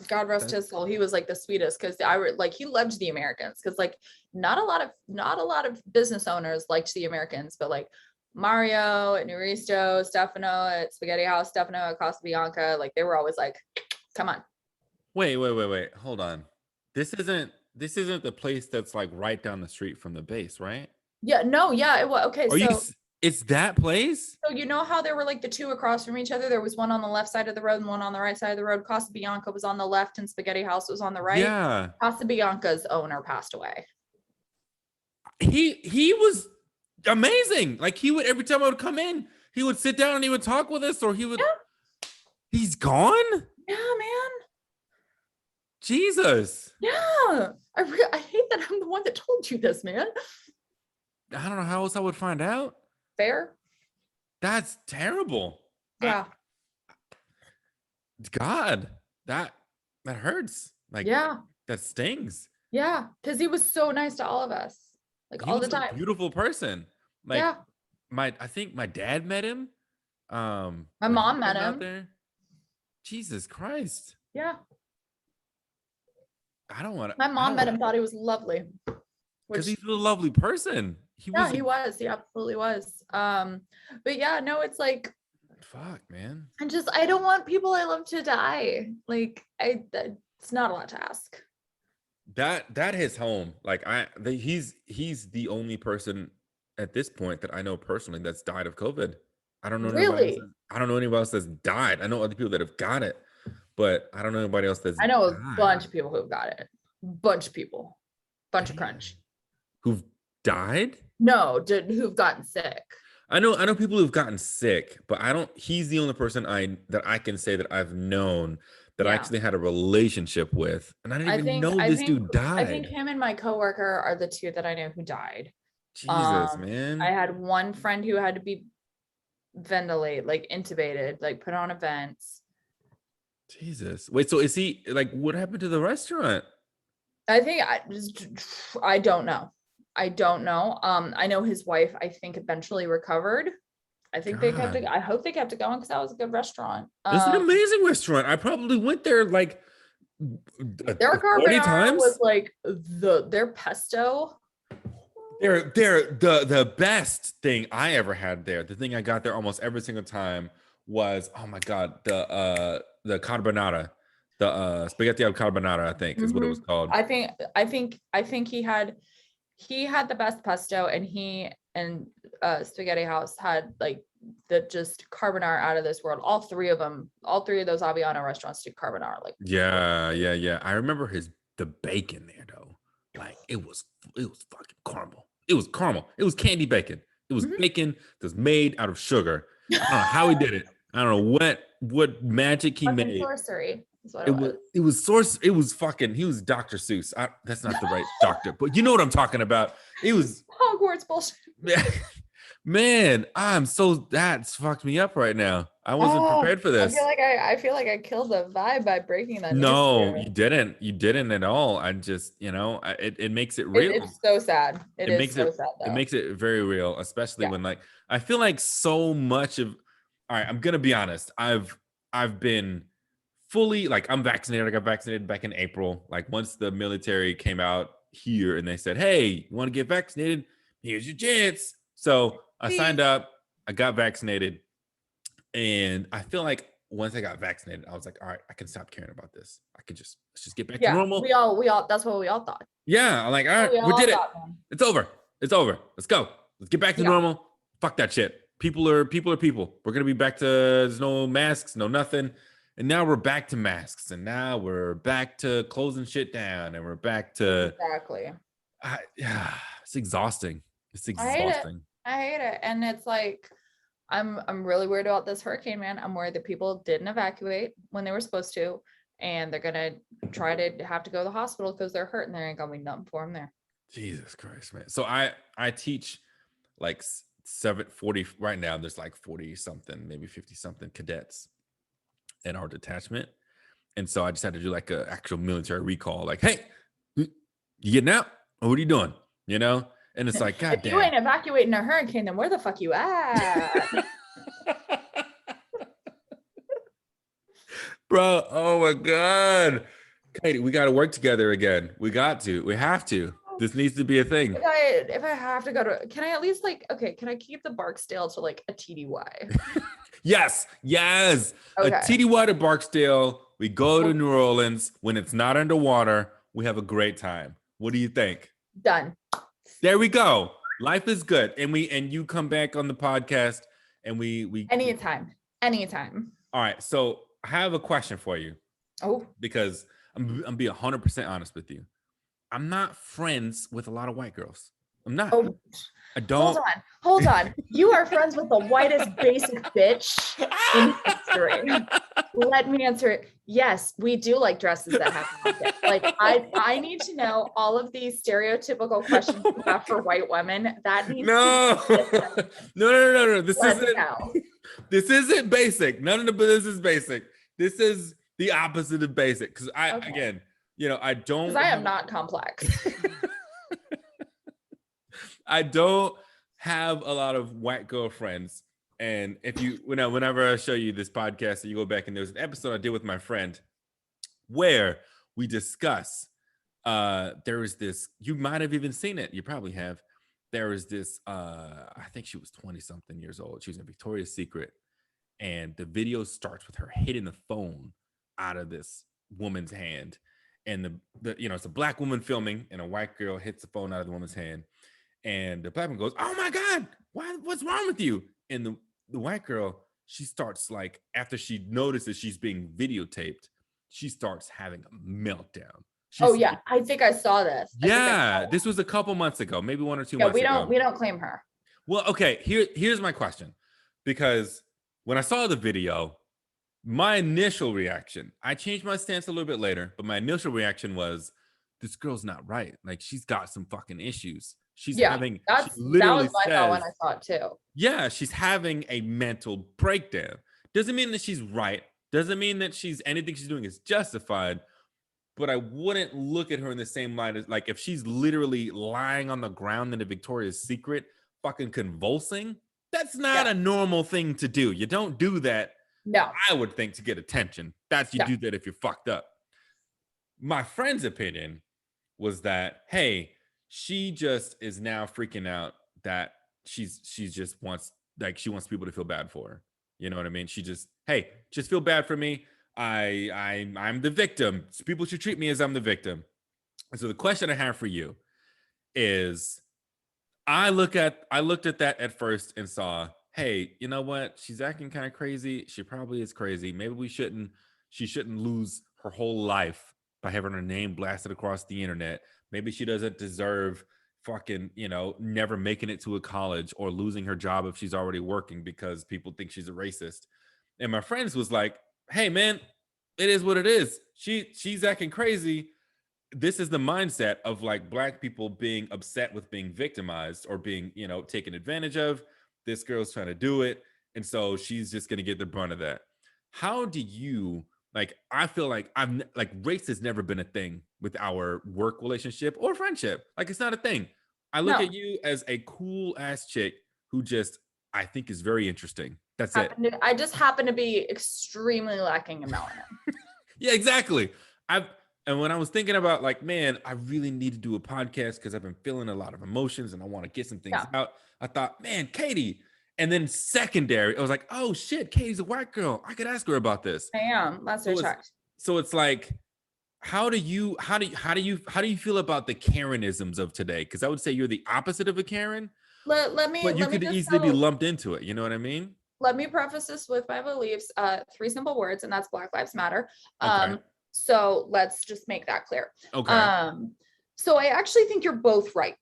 God rest That his soul. He was like the sweetest because like he loved the Americans because like not a lot of business owners liked the Americans, but like Mario at Nuristo, Stefano at Spaghetti House, Stefano at Casa Bianca, like they were always like, come on. wait. Hold on. This isn't the place that's like right down the street from the base, right? Yeah, no, yeah, it was okay. Are you So it's that place? So you know how there were like the two across from each other? There was one on the left side of the road and one on the right side of the road. Casa Bianca was on the left and Spaghetti House was on the right. Yeah. Casa Bianca's owner passed away. He was amazing. Like he would every time I would come in, He would sit down and he would talk with us, or he would. Yeah. He's gone. Yeah, man. Jesus. Yeah. I hate that I'm the one that told you this, man. I don't know how else I would find out. Fair. That's terrible. Yeah. God, that hurts. Like, yeah. that stings. Yeah. Because he was so nice to all of us. Like He all was the a time. beautiful person. Like, yeah. I think my dad met him. My when mom he met lived out him. there. Jesus Christ. Yeah. I don't want to. My mom met him, thought he was lovely. Because he's a lovely person. He was. He absolutely was. But yeah, no, it's like, fuck, man. I don't want people I love to die. Like, it's not a lot to ask. That hits home. Like, he's the only person at this point that I know personally that's died of COVID. I don't know anybody else that's died. I know other people that have got it, but I don't know anybody else that's I know died. a bunch of people who've got it. Bunch of people. Bunch of crunch. Who've died? No, who've gotten sick. I know people who've gotten sick, but he's the only person that I can say that I've known that I actually had a relationship with. And I didn't even know this dude died. I think him and my coworker are the two that I know who died. Jesus, man. I had one friend who had to be ventilated, like intubated, like put on a vent. Jesus. Wait, so is he, like, what happened to the restaurant? I think I don't know. I don't know. I know his wife, I think, eventually recovered. I think they kept it. I hope they kept it going because that was a good restaurant. It's an amazing restaurant. I probably went there like their 40 times. Was like their pesto. They're the best thing I ever had there. The thing I got there almost every single time was, oh my God, the carbonara, the spaghetti al carbonara, I think is what it was called. I think he had the best pesto, and he and Spaghetti House had like the just carbonara out of this world. All three of those Aviano restaurants do carbonara. Like, yeah. I remember the bacon there though. Like, it was fucking caramel. It was caramel. It was candy bacon. It was bacon that's made out of sugar. I don't know how he did it. I don't know what magic he made. Sorcery. It He was Dr. Seuss. That's not the right doctor, but you know what I'm talking about. It was Hogwarts bullshit. Man, that's fucked me up right now. I wasn't prepared for this. I feel like I killed the vibe by breaking that. No, you didn't. You didn't at all. I just, it makes it real. It's so sad. It makes it sad, though. It makes it very real, especially when, like, I feel like so much of, all right, I'm gonna be honest. I've been fully, like, I'm vaccinated. I got vaccinated back in April. Like, once the military came out here and they said, hey, you want to get vaccinated? Here's your chance. So I signed up, I got vaccinated, and I feel like once I got vaccinated, I was like, all right, I can stop caring about this. Let's just get back to normal. We all, that's what we all thought. Yeah. I'm like, all right, we did it. It's over. Let's go. Let's get back to normal. Fuck that shit. People are people. We're going to be back to, there's no masks, no nothing. And now we're back to masks, and now we're back to closing shit down, and we're back to. Exactly. It's exhausting. It's exhausting. I hate it. And it's like, I'm really worried about this hurricane, man. I'm worried that people didn't evacuate when they were supposed to, and they're gonna try to have to go to the hospital because they're hurt, and there ain't gonna be nothing for them there. Jesus Christ, man. So I teach like 740 right now. There's like 40 something, maybe 50 something cadets in our detachment, and so I just had to do like an actual military recall. Like, hey, you getting out? Or what are you doing? And it's like, God damn. If you ain't evacuating a hurricane, then where the fuck you at? Bro, oh my God. Katy, we got to work together again. We have to. This needs to be a thing. If I have to go to, can I at least can I keep the Barksdale to like a TDY? Yes. Okay. A TDY to Barksdale. We go to New Orleans when it's not underwater. We have a great time. What do you think? Done. There we go. Life is good. And you come back on the podcast, and we anytime. All right. So I have a question for you. Oh. Because I'm being 100% honest with you. I'm not friends with a lot of white girls. I'm not. Oh, I don't. hold on. You are friends with the whitest basic bitch in history. Let me answer it. Yes, we do like dresses that have pockets. Like I need to know all of these stereotypical questions you have for white women. That needs No. to No. let's go. This isn't basic. None of the this is basic. This is the opposite of basic. Because again, I Because don't I am have, not complex. I don't have a lot of white girlfriends. And if whenever I show you this podcast and you go back and there's an episode I did with my friend where we discuss, there is this, you might have even seen it. You probably have. There is this, I think she was 20 something years old. She was in Victoria's Secret. And the video starts with her hitting the phone out of this woman's hand. And it's a black woman filming and a white girl hits the phone out of the woman's hand. And the black one goes, "Oh my God, what's wrong with you?" And the white girl, she starts like, after she notices she's being videotaped, she starts having a meltdown. Yeah, I think I saw this. Yeah, this was a couple months ago, maybe 1 or 2 months ago. We don't claim her. Well, okay, here's my question. Because when I saw the video, my initial reaction, I changed my stance a little bit later, but my initial reaction was, this girl's not right. Like, she's got some fucking issues. That was my thought when I saw it too. Yeah, she's having a mental breakdown. Doesn't mean that she's right. Doesn't mean that anything she's doing is justified. But I wouldn't look at her in the same light as, like, if she's literally lying on the ground in a Victoria's Secret, fucking convulsing. That's not a normal thing to do. You don't do that. No, I would think, to get attention. You do that if you're fucked up. My friend's opinion was that, hey, she just is now freaking out that she just wants, like, she wants people to feel bad for her. You know what I mean? She just, hey, just feel bad for me. I'm the victim. People should treat me as I'm the victim. And so the question I have for you is, I looked at that at first and saw, hey, you know what? She's acting kind of crazy. She probably is crazy. Maybe she shouldn't lose her whole life by having her name blasted across the internet. Maybe she doesn't deserve fucking, never making it to a college or losing her job if she's already working because people think she's a racist. And my friends was like, hey man, it is what it is. She's acting crazy. This is the mindset of, like, black people being upset with being victimized or being, taken advantage of. This girl's trying to do it. And so she's just going to get the brunt of that. How do you, like, I feel like race has never been a thing with our work relationship or friendship. Like, it's not a thing. I look at you as a cool ass chick who just, I think, is very interesting. That's it. I just happen to be extremely lacking in melanin. Yeah, exactly. And when I was thinking about, like, man, I really need to do a podcast because I've been feeling a lot of emotions and I want to get some things out. I thought, man, Katy. And then secondary, I was like, oh shit, Katy's a white girl. I could ask her about this. I am. That's her checked. So it's like, how do you feel about the Karenisms of today? Because I would say you're the opposite of a Karen. But you could easily be lumped into it. You know what I mean? Let me preface this with my beliefs. 3 simple words, and that's Black Lives Matter. Okay. So let's just make that clear. Okay. So I actually think you're both right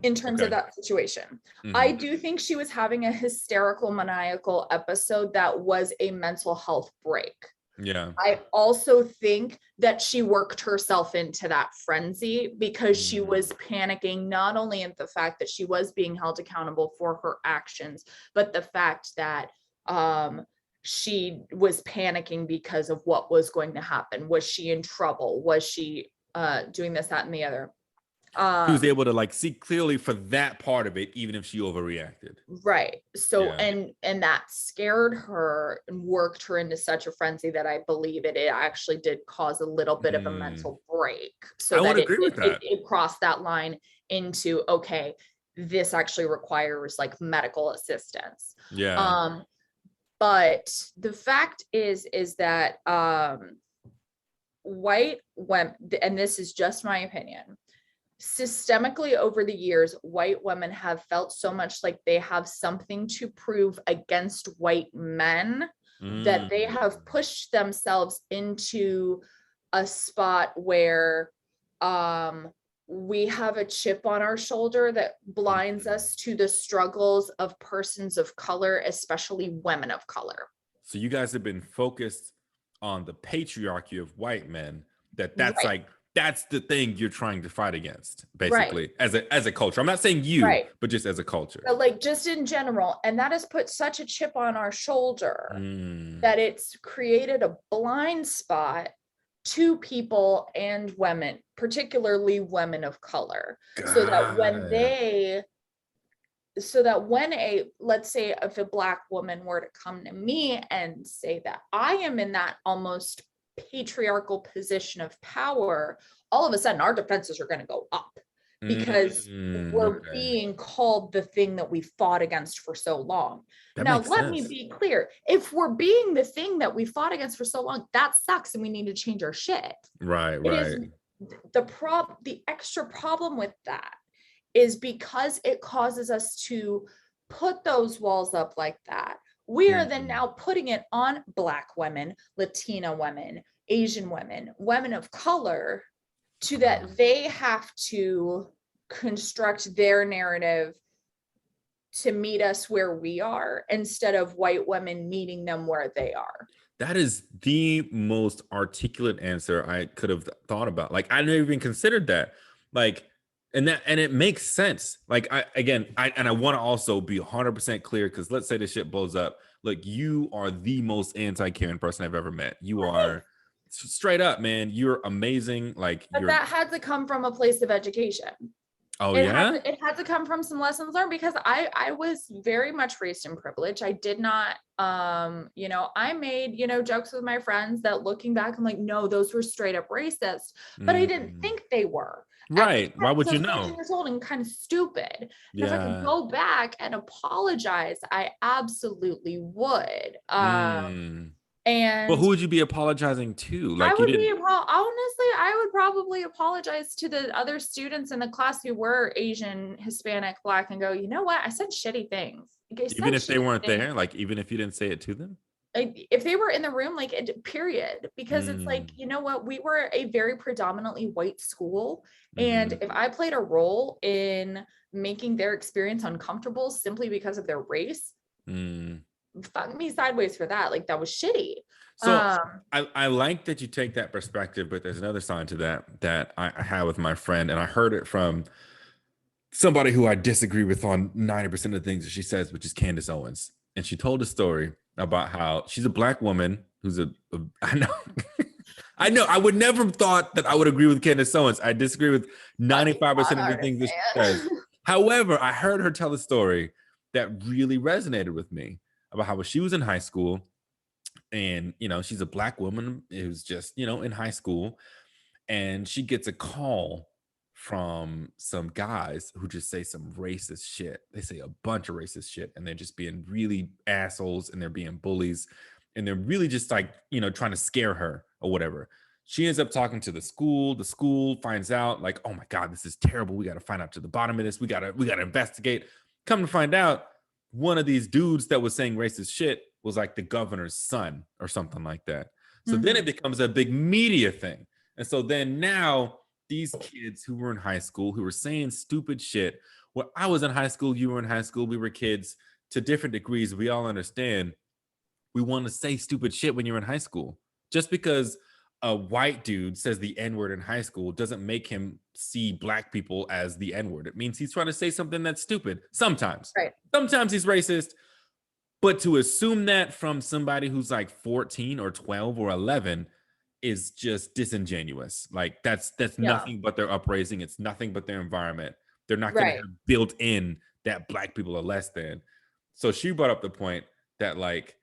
in terms of that situation. Mm-hmm. I do think she was having a hysterical, maniacal episode that was a mental health break. Yeah. I also think that she worked herself into that frenzy because she was panicking, not only in the fact that she was being held accountable for her actions, but the fact that she was panicking because of what was going to happen. Was she in trouble? Was she doing this, that, and the other? She was able to, like, see clearly for that part of it, even if she overreacted. Right. So, and that scared her and worked her into such a frenzy that I believe it actually did cause a little bit of a mental break. So I would agree with that. It crossed that line into, okay, this actually requires, like, medical assistance. Yeah. But the fact is that white women, and this is just my opinion, systemically over the years, white women have felt so much like they have something to prove against white men that they have pushed themselves into a spot where we have a chip on our shoulder that blinds us to the struggles of persons of color, especially women of color. So you guys have been focused on the patriarchy of white men, that's Right, like that's the thing you're trying to fight against, right, basically, as a culture. I'm not saying you, right. but just as a culture. But like just in general, and that has put such a chip on our shoulder Mm, that it's created a blind spot to people and women, particularly women of color, so that got when it. they so that when a, let's say if a black woman were to come to me and say that I am in that almost patriarchal position of power, all of a sudden our defenses are going to go up because we're Okay, being called the thing that we fought against for so long. that Now, makes let me sense. be clear. If we're being the thing that we fought against for so long, that sucks and we need to change our shit. Right, It is right. the extra problem with that is because it causes us to put those walls up like that. We are then Mhm. now putting it on Black women, Latina women, Asian women, women of color, to that they have to construct their narrative to meet us where we are instead of white women meeting them where they are. That is the most articulate answer I could have thought about. Like I never even considered that. Like, and it makes sense. Like I want to also be 100% clear because let's say the shit blows up. Like you are the most anti-Karen person I've ever met. You are straight up, man. You're amazing. Like But you're. that had to come from a place of education. Oh it had yeah. to, it had to come from some lessons learned because I was very much raised in privilege. I did not I made jokes with my friends that looking back I'm like, no, those were straight up racist, but I didn't Mm. think they were at the Right. Why time would because I you was 13 know? years old and kind of stupid. And if I could Yeah. go back and apologize, I absolutely would. Mm. But And who would you be apologizing to? I Like you would didn't. honestly, I would probably apologize to the other students in the class who were Asian, Hispanic, Black, and go, you know what? I said shitty things. Like, I Even said if they shitty weren't things. there, like even if you didn't say it to them? Like, if they were in the room, like, period. Because it's like, Mm, you know what? We were a very predominantly white school. And mhm, if I played a role in making their experience uncomfortable simply because of their race, mm. fuck me sideways for that. Like, that was shitty. So Um, I like that you take that perspective, but there's another side to that I had with my friend, and I heard it from somebody who I disagree with on 90% of the things that she says, which is Candace Owens. And she told a story about how she's a black woman who's I know. I know. I would never have thought that I would agree with Candace Owens. I disagree with fucking 95% con of the artist, things that she says. man. However, I heard her tell a story that really resonated with me about how when she was in high school, and she's a black woman who's just in high school, and she gets a call from some guys who just say some racist shit. They say a bunch of racist shit, and they're just being really assholes, and they're being bullies, and they're really just like trying to scare her or whatever. She ends up talking to the school. The school finds out, like, oh my god, this is terrible. We got to find out to the bottom of this. We gotta investigate. Come to find out, one of these dudes that was saying racist shit was like the governor's son or something like that. So then it Mhm. becomes a big media thing. And so then now these kids who were in high school who were saying stupid shit. When I was in high school, you were in high school, we were kids to different degrees. We all understand we want to say stupid shit when you're in high school. Just because a white dude says the N word in high school doesn't make him see black people as the N word. It means he's trying to say something that's stupid. Sometimes. Right. Sometimes he's racist. But to assume that from somebody who's like 14 or 12 or 11 is just disingenuous. Like that's Yeah. nothing but their upraising. It's nothing but their environment. They're not going to Right. have built in that black people are less than. So she brought up the point that like,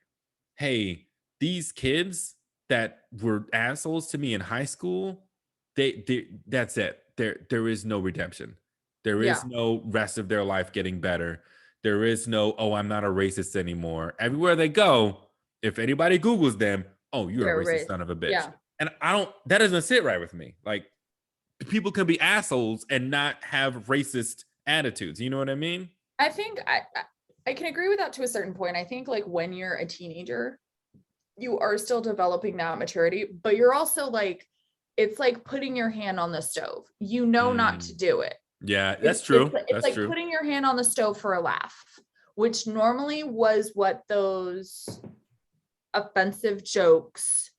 hey, these kids that were assholes to me in high school, they that's it. There is no redemption. There is Yeah. no rest of their life getting better. There is no, oh, I'm not a racist anymore. Everywhere they go, if anybody Googles them, oh, you're a They're racist right. son of a bitch. Yeah. And that doesn't sit right with me. Like, people can be assholes and not have racist attitudes. You know what I mean? I think I can agree with that to a certain point. I think like when you're a teenager, you are still developing that maturity, but you're also like it's like putting your hand on the stove. You know not to Mm. do it. Yeah, It's that's true. it's That's like true. putting your hand on the stove for a laugh, which normally was what those offensive jokes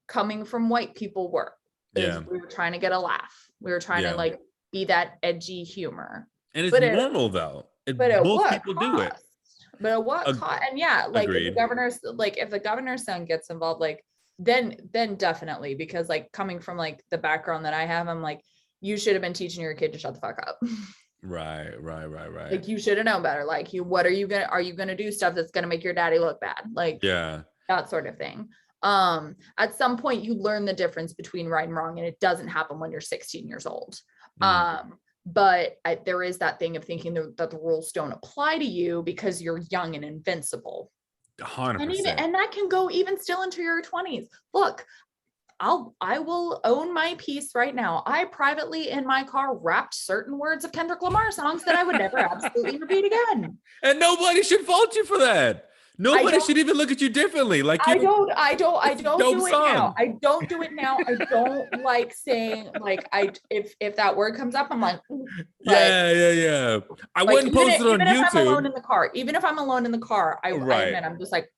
coming from white people were. Is Yeah. we were trying to get a laugh. We were trying to Yeah. like be that edgy humor. And it's But it normal though. but at Most what people do it. cost? But at what Ag- cost? And yeah, like Agreed. if the governor's son gets involved, like then definitely, because like coming from like the background that I have, I'm like, you should have been teaching your kid to shut the fuck up. Right, right, right, right. Like you should have known better. Like what are you gonna do stuff that's gonna make your daddy look bad? Like Yeah. that sort of thing. At some point you learn the difference between right and wrong, and it doesn't happen when you're 16 years old. Mm, But there is that thing of thinking that the rules don't apply to you because you're young and invincible. And even 100%. and that can go even still into your 20s. Look, I will own my piece right now. I privately in my car rapped certain words of Kendrick Lamar songs that I would never absolutely repeat again. And nobody should fault you for that. I Nobody don't should even look at you differently. Like I you, don't I don't I it's a don't dope do it now. song. I don't do it now. I don't like saying like if that word comes up, I'm like, but Yeah, yeah, yeah. I like wouldn't post it on even if I'm alone YouTube. in the car, even if I'm alone in the car, I Right. admit I'm just like,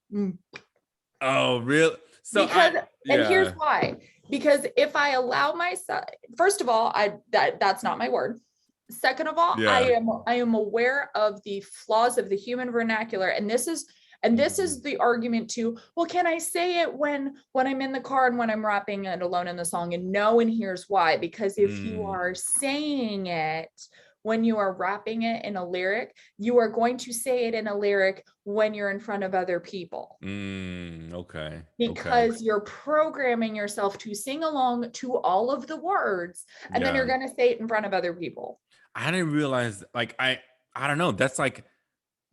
Oh, real. So because and here's yeah, why. Because if I allow myself, first of all, that's not my word. Second of all, yeah. I am aware of the flaws of the human vernacular, and this Mhm. is the argument to, well, can I say it when I'm in the car and when I'm rapping it alone in the song? And no, and here's why. Because if you are Mm, saying it when you are rapping it in a lyric, you are going to say it in a lyric when you're in front of other people, okay. Okay. because you're programming yourself to sing along to all of the words, and then you're Yeah. going to say it in front of other people. I didn't realize like I don't know. That's like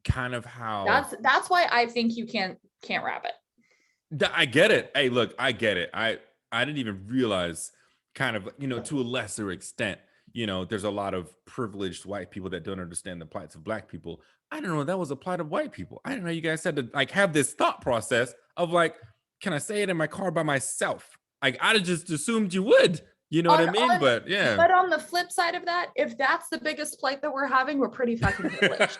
kind of how That's why I think you can't rap it. I get it. Hey, look, I get it. I didn't even realize kind of, to a lesser extent, there's a lot of privileged white people that don't understand the plights of black people. I don't know that was a plight of white people. I didn't know you guys had to like have this thought process of like, can I say it in my car by myself? Like I'd have just assumed you would. You know what I mean? On But yeah. but on the flip side of that, if that's the biggest plight that we're having, we're pretty fucking privileged.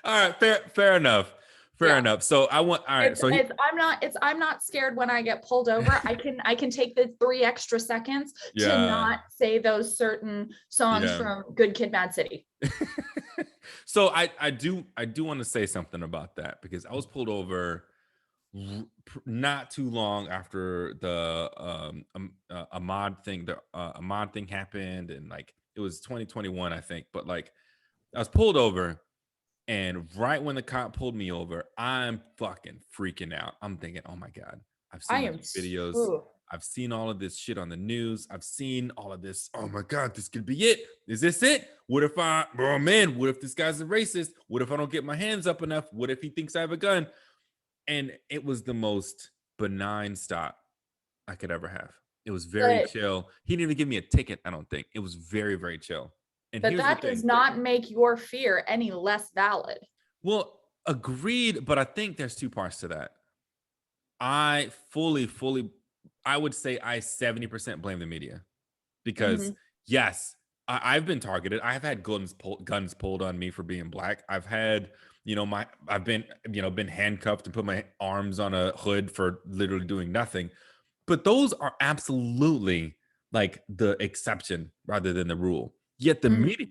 All right, fair enough. Fair Yeah. enough. So I want all right. So he, I'm not scared when I get pulled over. I can take the 3 extra seconds to yeah. not say those certain songs Yeah. from Good Kid, Mad City. So I do want to say something about that because I was pulled over not too long after the Ahmad thing happened, and like it was 2021 I think, but like I was pulled over, and right when the cop pulled me over, I'm fucking freaking out. I'm thinking, oh my God, I've I seen all am these videos. ooh. I've seen all of this shit on the news. I've seen all of this. Oh my God, this could be it. Is this it? Oh man, what if this guy's a racist? What if I don't get my hands up enough? What if he thinks I have a gun? And it was the most benign stop I could ever have. It was very But chill. He didn't even give me a ticket, I don't think. It was very, very chill. And here's the that does thing. not make your fear any less valid. Well, agreed, but I think there's two parts to that. I fully, I would say I 70% blame the media because Mhm. yes, I've been targeted. I've had guns pulled on me for being black. I've had, I've been, been handcuffed and put my arms on a hood for literally doing nothing. But those are absolutely like the exception rather than the rule. Yet the Mhm. media,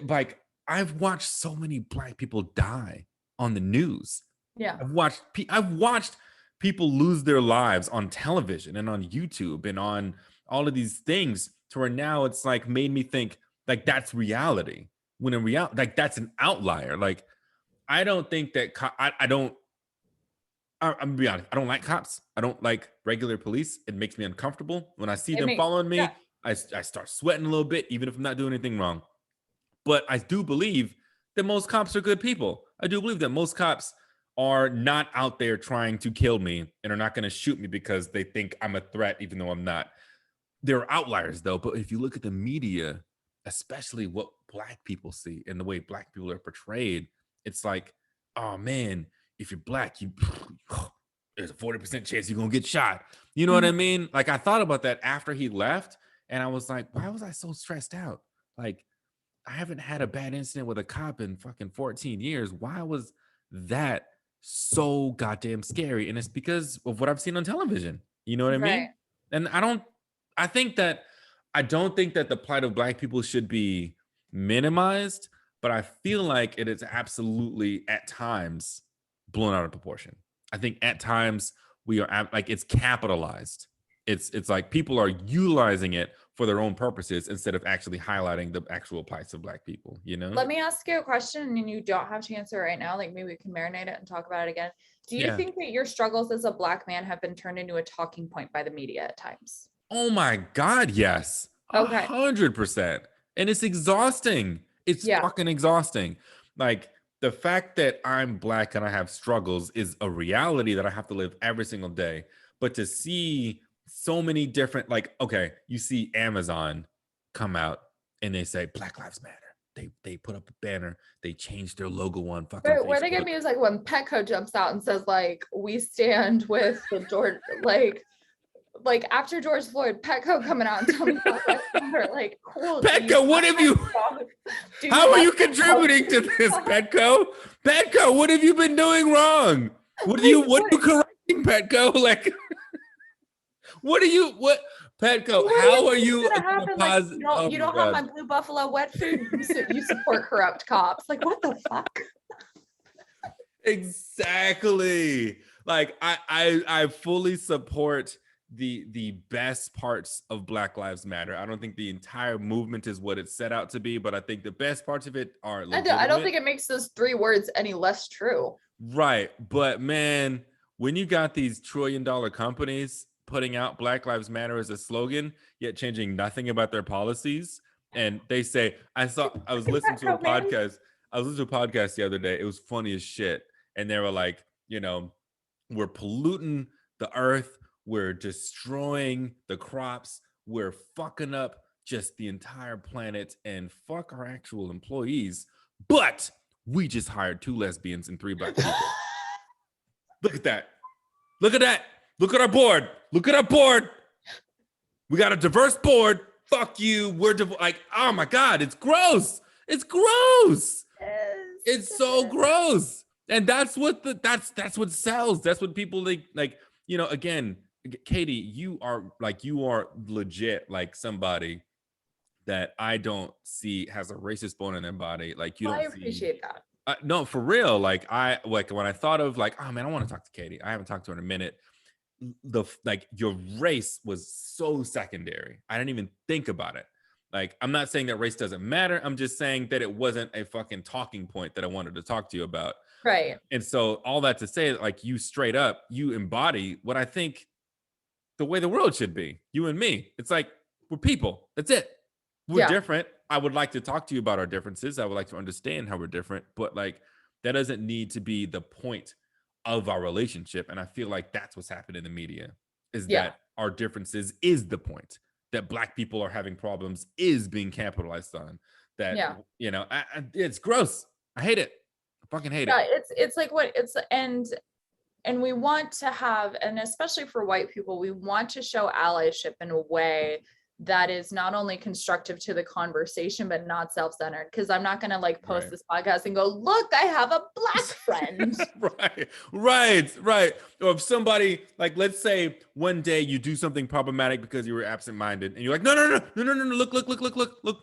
like I've watched so many black people die on the news. Yeah. I've watched people lose their lives on television and on YouTube and on all of these things to where now it's like made me think like that's reality, when in reality like that's an outlier. Like I don't think that I don't I'm gonna be honest. I don't like cops. I don't like regular police. It makes me uncomfortable when I see It them makes following yeah. me. I start sweating a little bit, even if I'm not doing anything wrong. But I do believe that most cops are good people. I do believe that most cops are not out there trying to kill me and are not going to shoot me because they think I'm a threat, even though I'm not. There are outliers, though. But if you look at the media, especially what black people see and the way black people are portrayed, it's like, oh man, if you're black, you there's a 40% chance you're gonna get shot. You know what I mean? Like I thought about that after he left, and I was like, why was I so stressed out? Like, I haven't had a bad incident with a cop in fucking 14 years. Why was that so goddamn scary? And it's because of what I've seen on television. You know what I Right. mean? And I think that I don't think that the plight of black people should be minimized, but I feel like it is absolutely at times blown out of proportion. I think at times we are like it's capitalized. It's like people are utilizing it for their own purposes instead of actually highlighting the actual plights of black people, you know? Let me ask you a question, and you don't have to answer right now. Like maybe we can marinate it and talk about it again. Do you Yeah. think that your struggles as a black man have been turned into a talking point by the media at times? Oh my God, yes. Okay. 100%. And it's exhausting. It's Yeah. fucking exhausting. Like the fact that I'm black and I have struggles is a reality that I have to live every single day. But to see so many different, like, okay, you see Amazon come out and they say Black Lives Matter. They put up a banner, they changed their logo on fucking Where they get Facebook. me is like when Petco jumps out and says like we stand with the George like after George Floyd, Petco coming out and telling me about Black Lives Matter, like cool. Petco, what have you? How are you contributing to this, Petco? Petco, what have you been doing wrong? What are you correcting, Petco? Like, what Petco? How are you? Like, you don't have my Blue Buffalo wet food. You support corrupt cops. Like, what the fuck? Exactly. Like, I fully support the best parts of Black Lives Matter. I don't think the entire movement is what it's set out to be, but I think the best parts of it are legitimate. I don't think it makes those 3 words any less true. Right. But man, when you got these trillion-dollar companies putting out Black Lives Matter as a slogan, yet changing nothing about their policies, and they say, I was listening to a podcast. I was listening to a podcast the other day. It was funny as shit. And they were like, you know, we're polluting the earth. We're destroying the crops. We're fucking up just the entire planet and fuck our actual employees. But we just hired 2 lesbians and 3 black people. Look at that. Look at that. Look at our board. Look at our board. We got a diverse board. Fuck you. We're like, oh my God, it's gross. It's gross. It's so gross. And that's what that's what sells. That's what people like, you know, again, Katy, you are legit like somebody that I don't see has a racist bone in their body. Like you don't. I appreciate that. No, for real. Like when I thought of like, oh man, I want to talk to Katy. I haven't talked to her in a minute. Your race was so secondary. I didn't even think about it. Like, I'm not saying that race doesn't matter. I'm just saying that it wasn't a fucking talking point that I wanted to talk to you about. Right. And so all that to say, like, you straight up, you embody what I think the way the world should be. You and me. It's like, we're people. That's it. We're different. I would like to talk to you about our differences. I would like to understand how we're different, but like, that doesn't need to be the point of our relationship. And I feel like that's what's happened in the media is that our differences is the point. That black people are having problems is being capitalized on. That, you know, it's gross. I hate it. I fucking hate it. It's like what it's and we want to have, and especially for white people, we want to show allyship in a way that is not only constructive to the conversation, but not self-centered. Because I'm not going to like post this podcast and go, look, I have a black friend. Right. Or if somebody, like, let's say one day you do something problematic because you were absent-minded and you're like, no,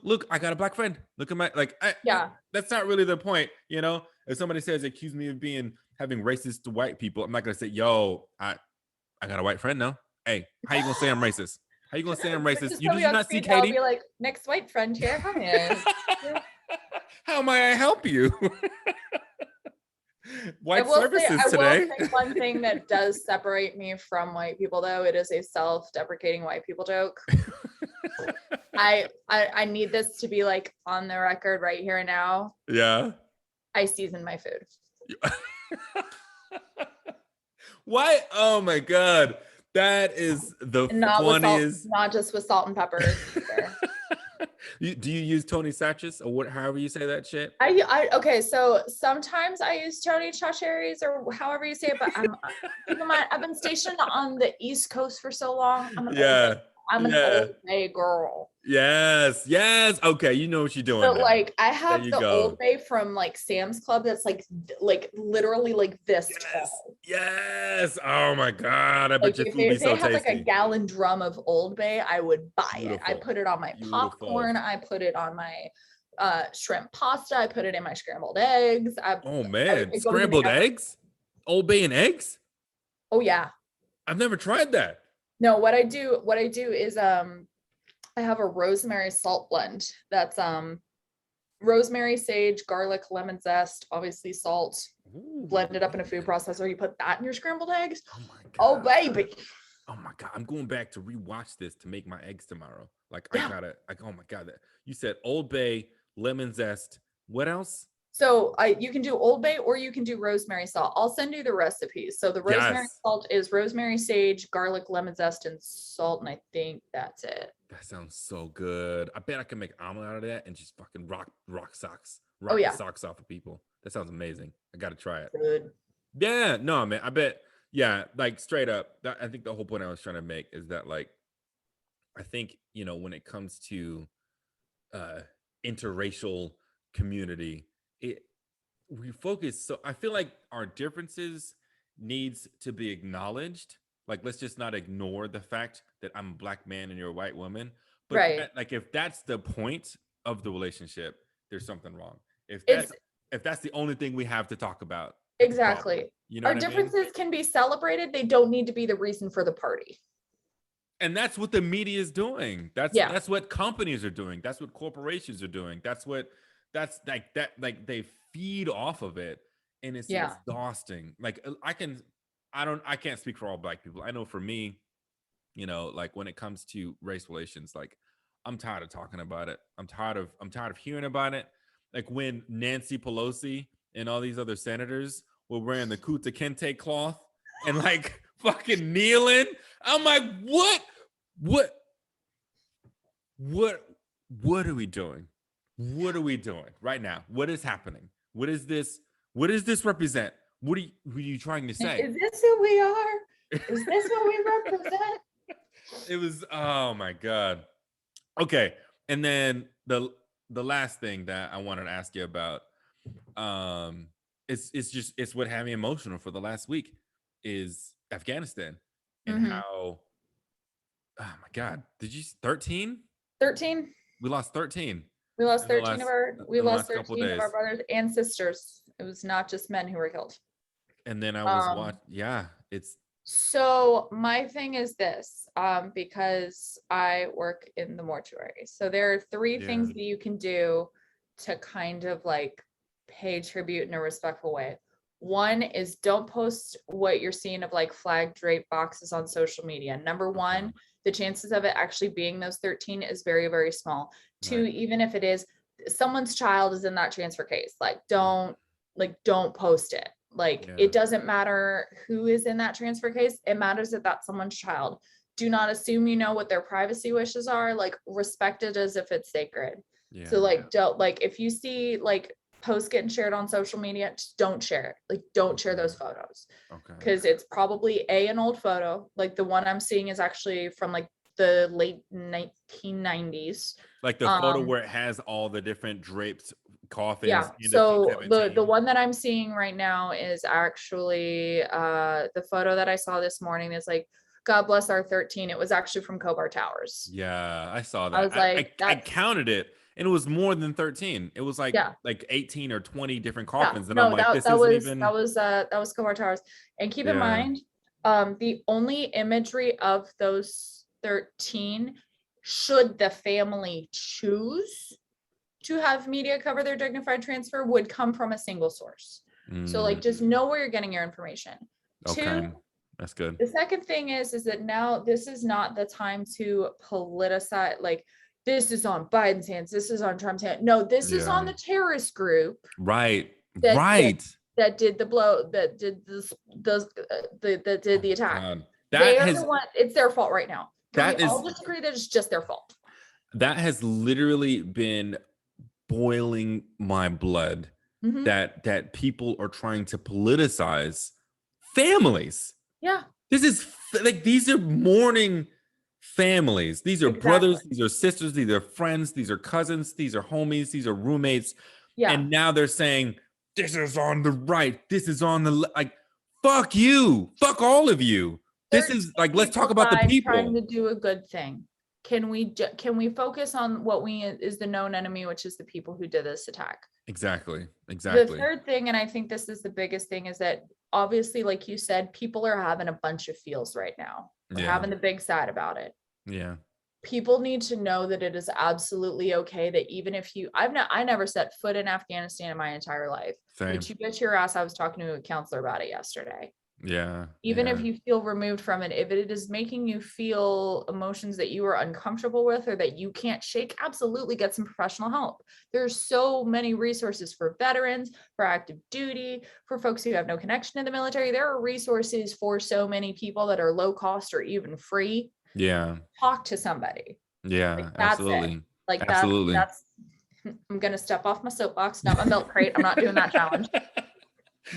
look, I got a black friend. Look at my, like, that's not really the point. You know, if somebody says, accuse me of having racist white people, I'm not going to say, yo, I got a white friend now. Hey, how you going to say I'm racist? How you gonna say I'm racist? You did not see Katy? I'll be like, next white friend here. Hi. How may I help you? White services today. I will say one thing that does separate me from white people, though, it is a self-deprecating white people joke. I need this to be like on the record right here and now. Yeah. I season my food. Why? Oh my God. That is the funniest. Not just with salt and pepper. Do you use Tony Satchis or what? However you say that shit. Okay, so sometimes I use Tony Chachere's or however you say it, but keep in mind I've been stationed on the East Coast for so long. Yeah. I'm an Yeah. Old Bay girl. Yes. Yes. Okay. You know what you're doing So now. like I There have you the Old go. Bay from like Sam's Club that's like literally like this Yes. tall. Yes. Oh my God. I Like bet your if food be they so had like a tasty. gallon drum of Old Bay, I would buy it. I Beautiful. put it on my Beautiful. popcorn. I put it on my shrimp pasta. I put it in my scrambled eggs. Oh man. It goes in Scrambled every. eggs? Old Bay and eggs? Oh yeah. I've never tried that. No, what I do is I have a rosemary salt blend. That's rosemary, sage, garlic, lemon zest, obviously salt, Ooh, blend it up in a food man. processor. You put that in your scrambled eggs. Oh my Oh God. baby. Oh my God. I'm going back to rewatch this to make my eggs tomorrow. Like I Yeah. gotta, like, oh my God. You said Old Bay, lemon zest. What else? So you can do Old Bay or you can do rosemary salt. I'll send you the recipes. So the rosemary Yes. salt is rosemary, sage, garlic, lemon zest, and salt. And I think that's it. That sounds so good. I bet I can make omelet out of that and just fucking rock socks. Oh Rock the yeah. socks off of people. That sounds amazing. I gotta try it. Good. Yeah, no, man. I bet, yeah, like straight up. I think the whole point I was trying to make is that like I think, when it comes to uh interracial community, it we focus so I feel like our differences needs to be acknowledged. Like let's just not ignore the fact that I'm a black man and you're a white woman. But Right. like if that's the point of the relationship, there's something wrong. If It's that's the only thing we have to talk about, it's a problem. exactly. You know Our what I mean? differences can be celebrated. They don't need to be the reason for the party. And that's what the media is doing. Yeah. That's what companies are doing. That's what corporations are doing. That's like that, like they feed off of it, and it's Yeah. exhausting. Like I can't speak for all black people. I know for me, like when it comes to race relations, like I'm tired of talking about it. I'm tired of hearing about it. Like when Nancy Pelosi and all these other senators were wearing the Kuta Kente cloth and like fucking kneeling. I'm like, what are we doing? What are we doing right now? What is happening? What is this? What does this represent? What are you trying to say? Is this who we are? Is this what we represent? It was, oh my God. Okay. And then the last thing that I wanted to ask you about, it's what had me emotional for the last week is Afghanistan and Mhm. how, oh my God, did you 13? 13. We lost 13 We lost in the 13 of last our couple of 13 of our days. brothers and sisters. It was not just men who were killed. And then I was watching, yeah, it's So my thing is this, because I work in the mortuary. So there are three yeah, things that you can do to kind of like pay tribute in a respectful way. One is don't post what you're seeing of like flag draped boxes on social media. Number one, the chances of it actually being those 13 is very, very small. Two, right. even if it is, someone's child is in that transfer case. Don't post it. Like Yeah, it doesn't matter who is in that transfer case. It matters that that's someone's child. Do not assume you know what their privacy wishes are. Like respect it as if it's sacred. yeah. So like don't like if you see like posts getting shared on social media, just don't share it. Like don't share those photos. Okay. Because it's probably an old photo. Like the one I'm seeing is actually from like the late 1990s. Like the photo where it has all the different draped coffins. Yeah. So the one that I'm seeing right now is actually the photo that I saw this morning is like, God bless our 13. It was actually from Kobar Towers. Yeah, I saw that. I was like, I counted it, and it was more than 13. It was like Yeah. like 18 or 20 different Yeah, coffins, and no, I'm like, this that isn't was even. that was Kobar Towers. And keep in Yeah. mind, the only imagery of those 13, should the family choose to have media cover their dignified transfer, would come from a single source. So like just know where you're getting your information. Okay, Two, that's good. the second thing is that now this is not the time to politicize, like this is on Biden's hands, this is on Trump's hand. No, this is on the terrorist group Right. that Right. that did the blow, that did this, that did the attack. God. They That are has the one. It's their fault right now. Can that we all is just agree that it's just their fault? that has literally been boiling my blood, Mhm. that people are trying to politicize families. Yeah, This is like, these are mourning families. These are exactly. brothers, these are sisters, these are friends, these are cousins, these are homies, these are roommates. Yeah. And now they're saying, this is on the right, this is on the like, fuck you, fuck all of you. This 13 is like, let's talk people about the died trying people. to do a good thing. Can we focus on what we is the known enemy, which is the people who did this attack? Exactly. The Exactly. third thing, and I think this is the biggest thing, is that obviously, like you said, people are having a bunch of feels right now. We're Yeah. having the big sad about it. Yeah. People need to know that it is absolutely okay that even if I never set foot in Afghanistan in my entire life, Same. but you bet your ass I was talking to a counselor about it yesterday. Yeah. Even if Yeah. you feel removed from it, if it is making you feel emotions that you are uncomfortable with or that you can't shake, absolutely get some professional help. There's so many resources for veterans, for active duty, for folks who have no connection to the military. There are resources for so many people that are low cost or even free. Yeah. Talk to somebody. Like Yeah. that's it. Absolutely. Like Absolutely. that's I'm gonna step off my soapbox, not my belt crate. I'm not doing that challenge.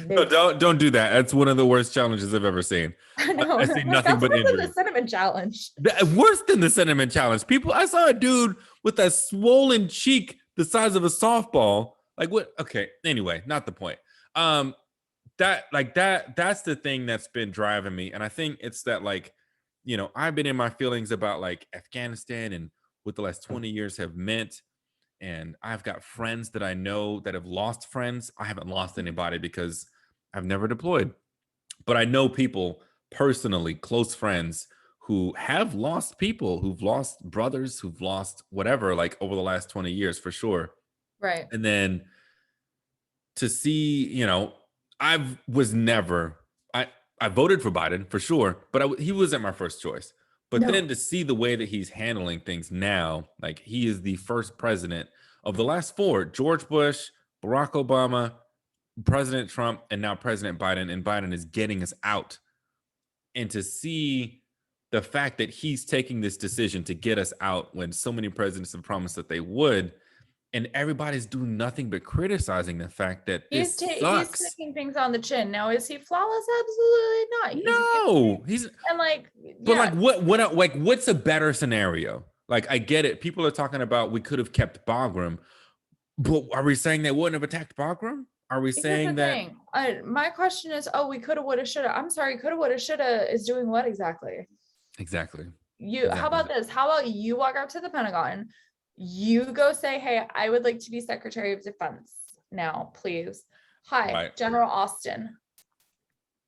No, Nope. don't do that. That's one of the worst challenges I've ever seen. I know. I see Like nothing that's but worse than the injury. cinnamon challenge. Worse than the cinnamon challenge. People, I saw a dude with a swollen cheek the size of a softball. Like what? Okay. Anyway, not the point. Um, that's the thing that's been driving me. And I think it's that, like, I've been in my feelings about like Afghanistan and what the last 20 years have meant. And I've got friends that I know that have lost friends. I haven't lost anybody because I've never deployed, but I know people personally, close friends, who have lost people, who've lost brothers, who've lost whatever, like over the last 20 years for sure. Right. And then to see, I was never, I voted for Biden for sure, but he wasn't my first choice. But No. then to see the way that he's handling things now, like he is the first president of the last four: George Bush, Barack Obama, President Trump, and now President Biden. And Biden is getting us out. And to see the fact that he's taking this decision to get us out when so many presidents have promised that they would, and everybody's doing nothing but criticizing the fact that He's this he's sucks. taking things on the chin. Now, is he flawless? Absolutely not. Is he No, he's and like but yeah, like what like what's a better scenario? Like, I get it. People are talking about we could have kept Bagram, but are we saying they wouldn't have attacked Bagram? Are we here's the saying that thing. My question is, oh, we coulda, woulda, shoulda. I'm sorry, coulda, woulda, shoulda is doing what exactly? exactly? How Exactly. about this? How about you walk up to the Pentagon, you go say, hey, I would like to be Secretary of Defense now, please. Hi, Right. General Austin.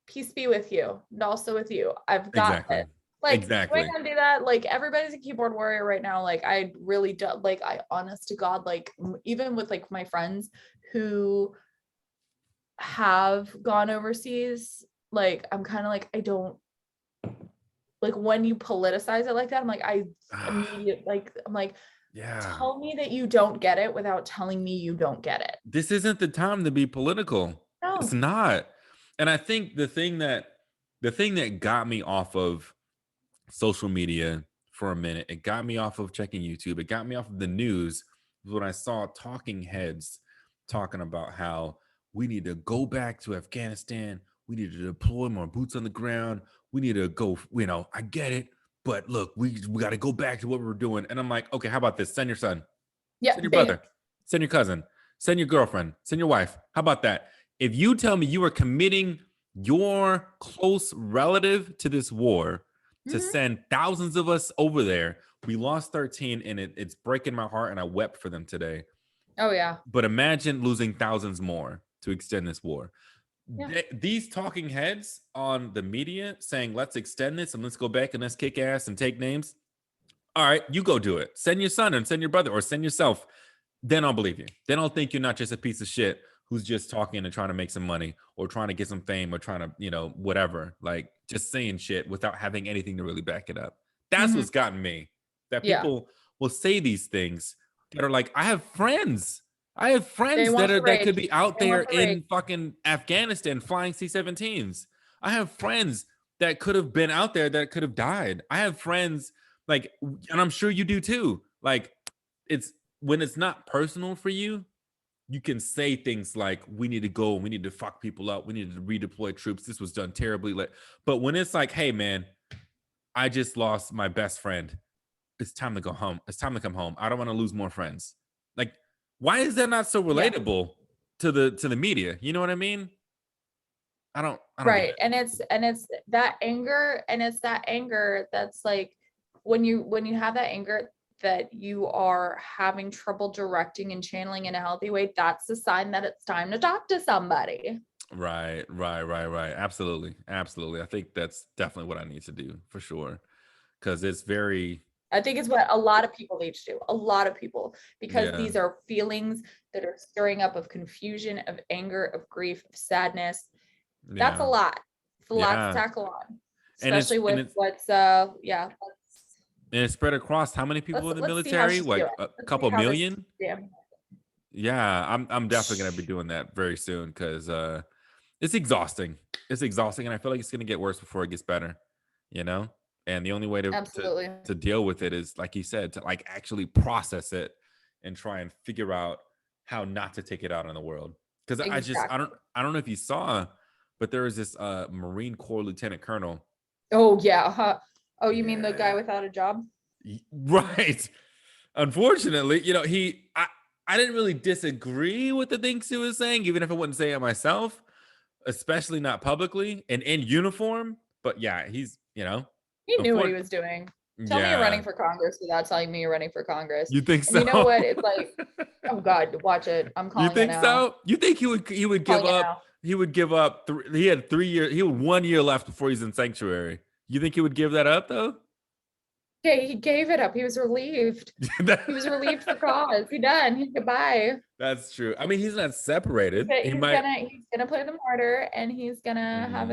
Peace be with you and also with you. I've got Exactly. it. Like, do I Exactly. gonna do that? Like, everybody's a keyboard warrior right now. Like, I really do. Like, I honest to God, like, even with like my friends who have gone overseas, like, I'm kind of like, I don't like when you politicize it like that. I'm like, I immediately like, I'm like, Yeah. tell me that you don't get it without telling me you don't get it. This isn't the time to be political. It's No. not. And I think the thing that got me off of social media for a minute, it got me off of checking YouTube, it got me off of the news, was when I saw talking heads talking about how we need to go back to Afghanistan, we need to deploy more boots on the ground, we need to go, I get it, but look, we got to go back to what we were doing. And I'm like, okay, how about this? Send your son, Yeah. send your brother, send your cousin, send your girlfriend, send your wife. How about that? If you tell me you are committing your close relative to this war, to Mhm. send thousands of us over there, we lost 13, and it's breaking my heart, and I wept for them today. Oh yeah. But imagine losing thousands more to extend this war. Yeah. These talking heads on the media saying, let's extend this and let's go back and let's kick ass and take names. All right, you go do it. Send your son and send your brother or send yourself. Then I'll believe you. Then I'll think you're not just a piece of shit who's just talking and trying to make some money or trying to get some fame or trying to, whatever, like just saying shit without having anything to really back it up. That's Mhm. what's gotten me. That Yeah. people will say these things that are like, I have friends. I have They friends that want are the that could rage. be out They there want the rage. in fucking Afghanistan flying C-17s. I have friends that could have been out there that could have died. I have friends like, and I'm sure you do too. Like, it's when it's not personal for you, you can say things like, we need to go, we need to fuck people up, we need to redeploy troops, this was done terribly. But when it's like, hey man, I just lost my best friend, it's time to go home, it's time to come home, I don't want to lose more friends. Like, why is that not so Yeah. relatable to the media? You know what I mean? I don't get Right. it. And it's that anger, and it's that anger that's like, when you have that anger that you are having trouble directing and channeling in a healthy way, that's a sign that it's time to talk to somebody. Right. Absolutely. I think that's definitely what I need to do for sure. Because it's very, I think it's what a lot of people need to do. A lot of people, because yeah, these are feelings that are stirring up of confusion, of anger, of grief, of sadness. That's a yeah, lot. It's a lot to yeah. tackle on, And it's especially and with it's what's yeah. and it's spread across how many people in the Let's see how military? she's doing. Like a Let's see couple how this million? damn. Yeah, I'm definitely gonna be doing that very soon because it's exhausting. It's exhausting, and I feel like it's gonna get worse before it gets better. You know, and the only way Absolutely. to deal with it is, like you said, to like actually process it and try and figure out how not to take it out on the world. Because Exactly. I don't know if you saw, but there was this Marine Corps lieutenant colonel. Oh yeah. Huh. Oh, you mean the guy Yeah, without a job? right. Unfortunately, you know, I didn't really disagree with the things he was saying, even if I wouldn't say it myself, especially not publicly and in uniform. But yeah, he's, you know, He knew what he unfortunately, was doing. Tell me you're running yeah. for Congress without telling me you're running for Congress. You think And you know so? what? It's like, oh God, watch it. I'm You calling it think now. so? You think he would give Calling it up? now. He would give up. He had 3 years. He had 1 year left before he's in sanctuary. You think he would give that up though? Okay, he gave it up. He was relieved. He was relieved for cause. He done. He goodbye. That's true. I mean, he's not separated. He might. He's gonna play the martyr, and Mm. he's gonna have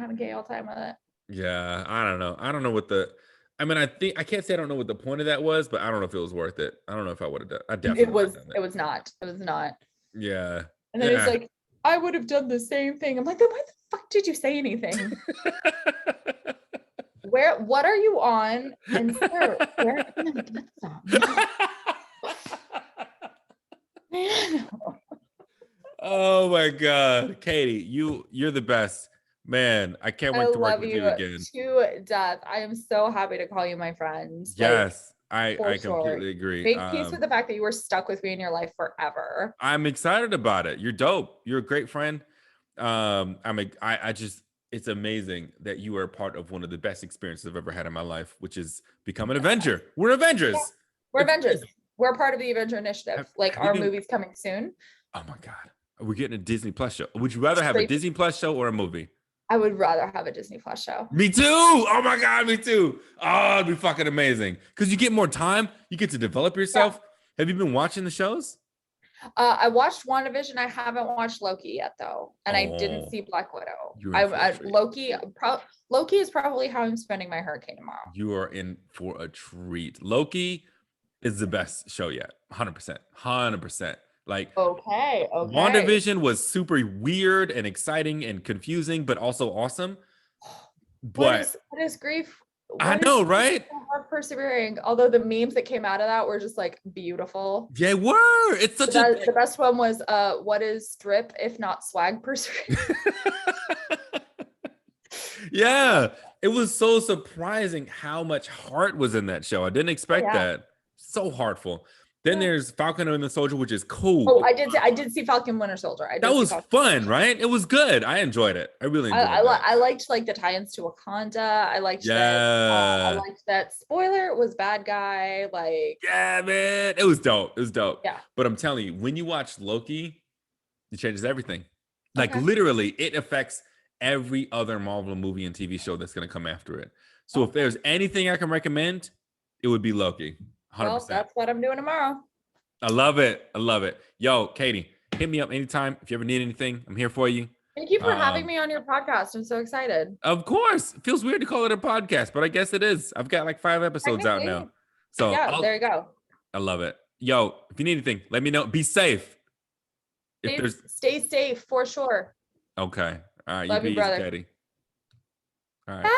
a gay old time with it. Yeah, I don't know. I don't know what the. I mean, I can't say I don't know what the point of that was, but I don't know if it was worth it. I don't know if I would have done. I definitely wouldn't have done It it. was not. It was not. Yeah, And then he's yeah. like, I would have done the same thing. I'm like, then why the fuck did you say anything? What are you on? And sir, where can I get some? Oh my God, Katie, you're the best, man. I can't I wait to work love with you you again. to death. I am so happy to call you my friend. Like, Yes, for I sure. completely agree. Make peace with the fact that you were stuck with me in your life forever. I'm excited about it. You're dope. You're a great friend. I just, it's amazing that you are a part of one of the best experiences I've ever had in my life, which is become an Avenger. We're Yeah, Avengers. we're It's Avengers. crazy. We're part of the Avenger Initiative. Like, Have you our been? movie's coming soon. Oh my God. We're getting a Disney Plus show. Would you rather have a Straight. Disney Plus show or a movie? I would rather have a Disney Plus show. Me too. Oh my God, me too. Oh, it'd be fucking amazing. Because you get more time. You get to develop Yeah. yourself. Have you been watching the shows? I watched WandaVision. I haven't watched Loki yet, though, and I didn't Oh, see Black Widow. you're in for a treat. Loki is probably how I'm spending my hurricane tomorrow. You are in for a treat. Loki is the best show yet. 100%. 100%. Like, Okay, okay. WandaVision was super weird and exciting and confusing, but also awesome. But What is grief? I What is know, right? persevering? Although the memes that came out of that were just like beautiful. Yeah, were. It's such a The best one was what is drip if not swag persevering? yeah. It was so surprising how much heart was in that show. I didn't expect Yeah. that. So heartful. Then Yeah. there's Falcon and the Soldier, which is cool. Oh, I did see Falcon Winter Soldier. That was fun, right? It was good. I enjoyed it. I really enjoyed that. I liked like the tie-ins to Wakanda. I Yeah. liked that spoiler was bad guy. Like, Yeah, man. It was dope. It was dope. yeah. But I'm telling you, when you watch Loki, it changes everything. Like Okay. literally, it affects every other Marvel movie and TV show that's going to come after it. So if there's anything I can recommend, it would be Loki. 100%. Well, that's what I'm doing tomorrow. I love it. I love it. Yo, Katy, hit me up anytime. If you ever need anything, I'm here for you. Thank you for having me on your podcast. I'm so excited. Of course. It feels weird to call it a podcast, but I guess it is. I've got like 5 episodes out now. So yeah, there you go. I love it. Yo, if you need anything, let me know. Be safe. Stay safe for sure. Okay. All right. Love you, be brother. easy, Katy. All right. Bye.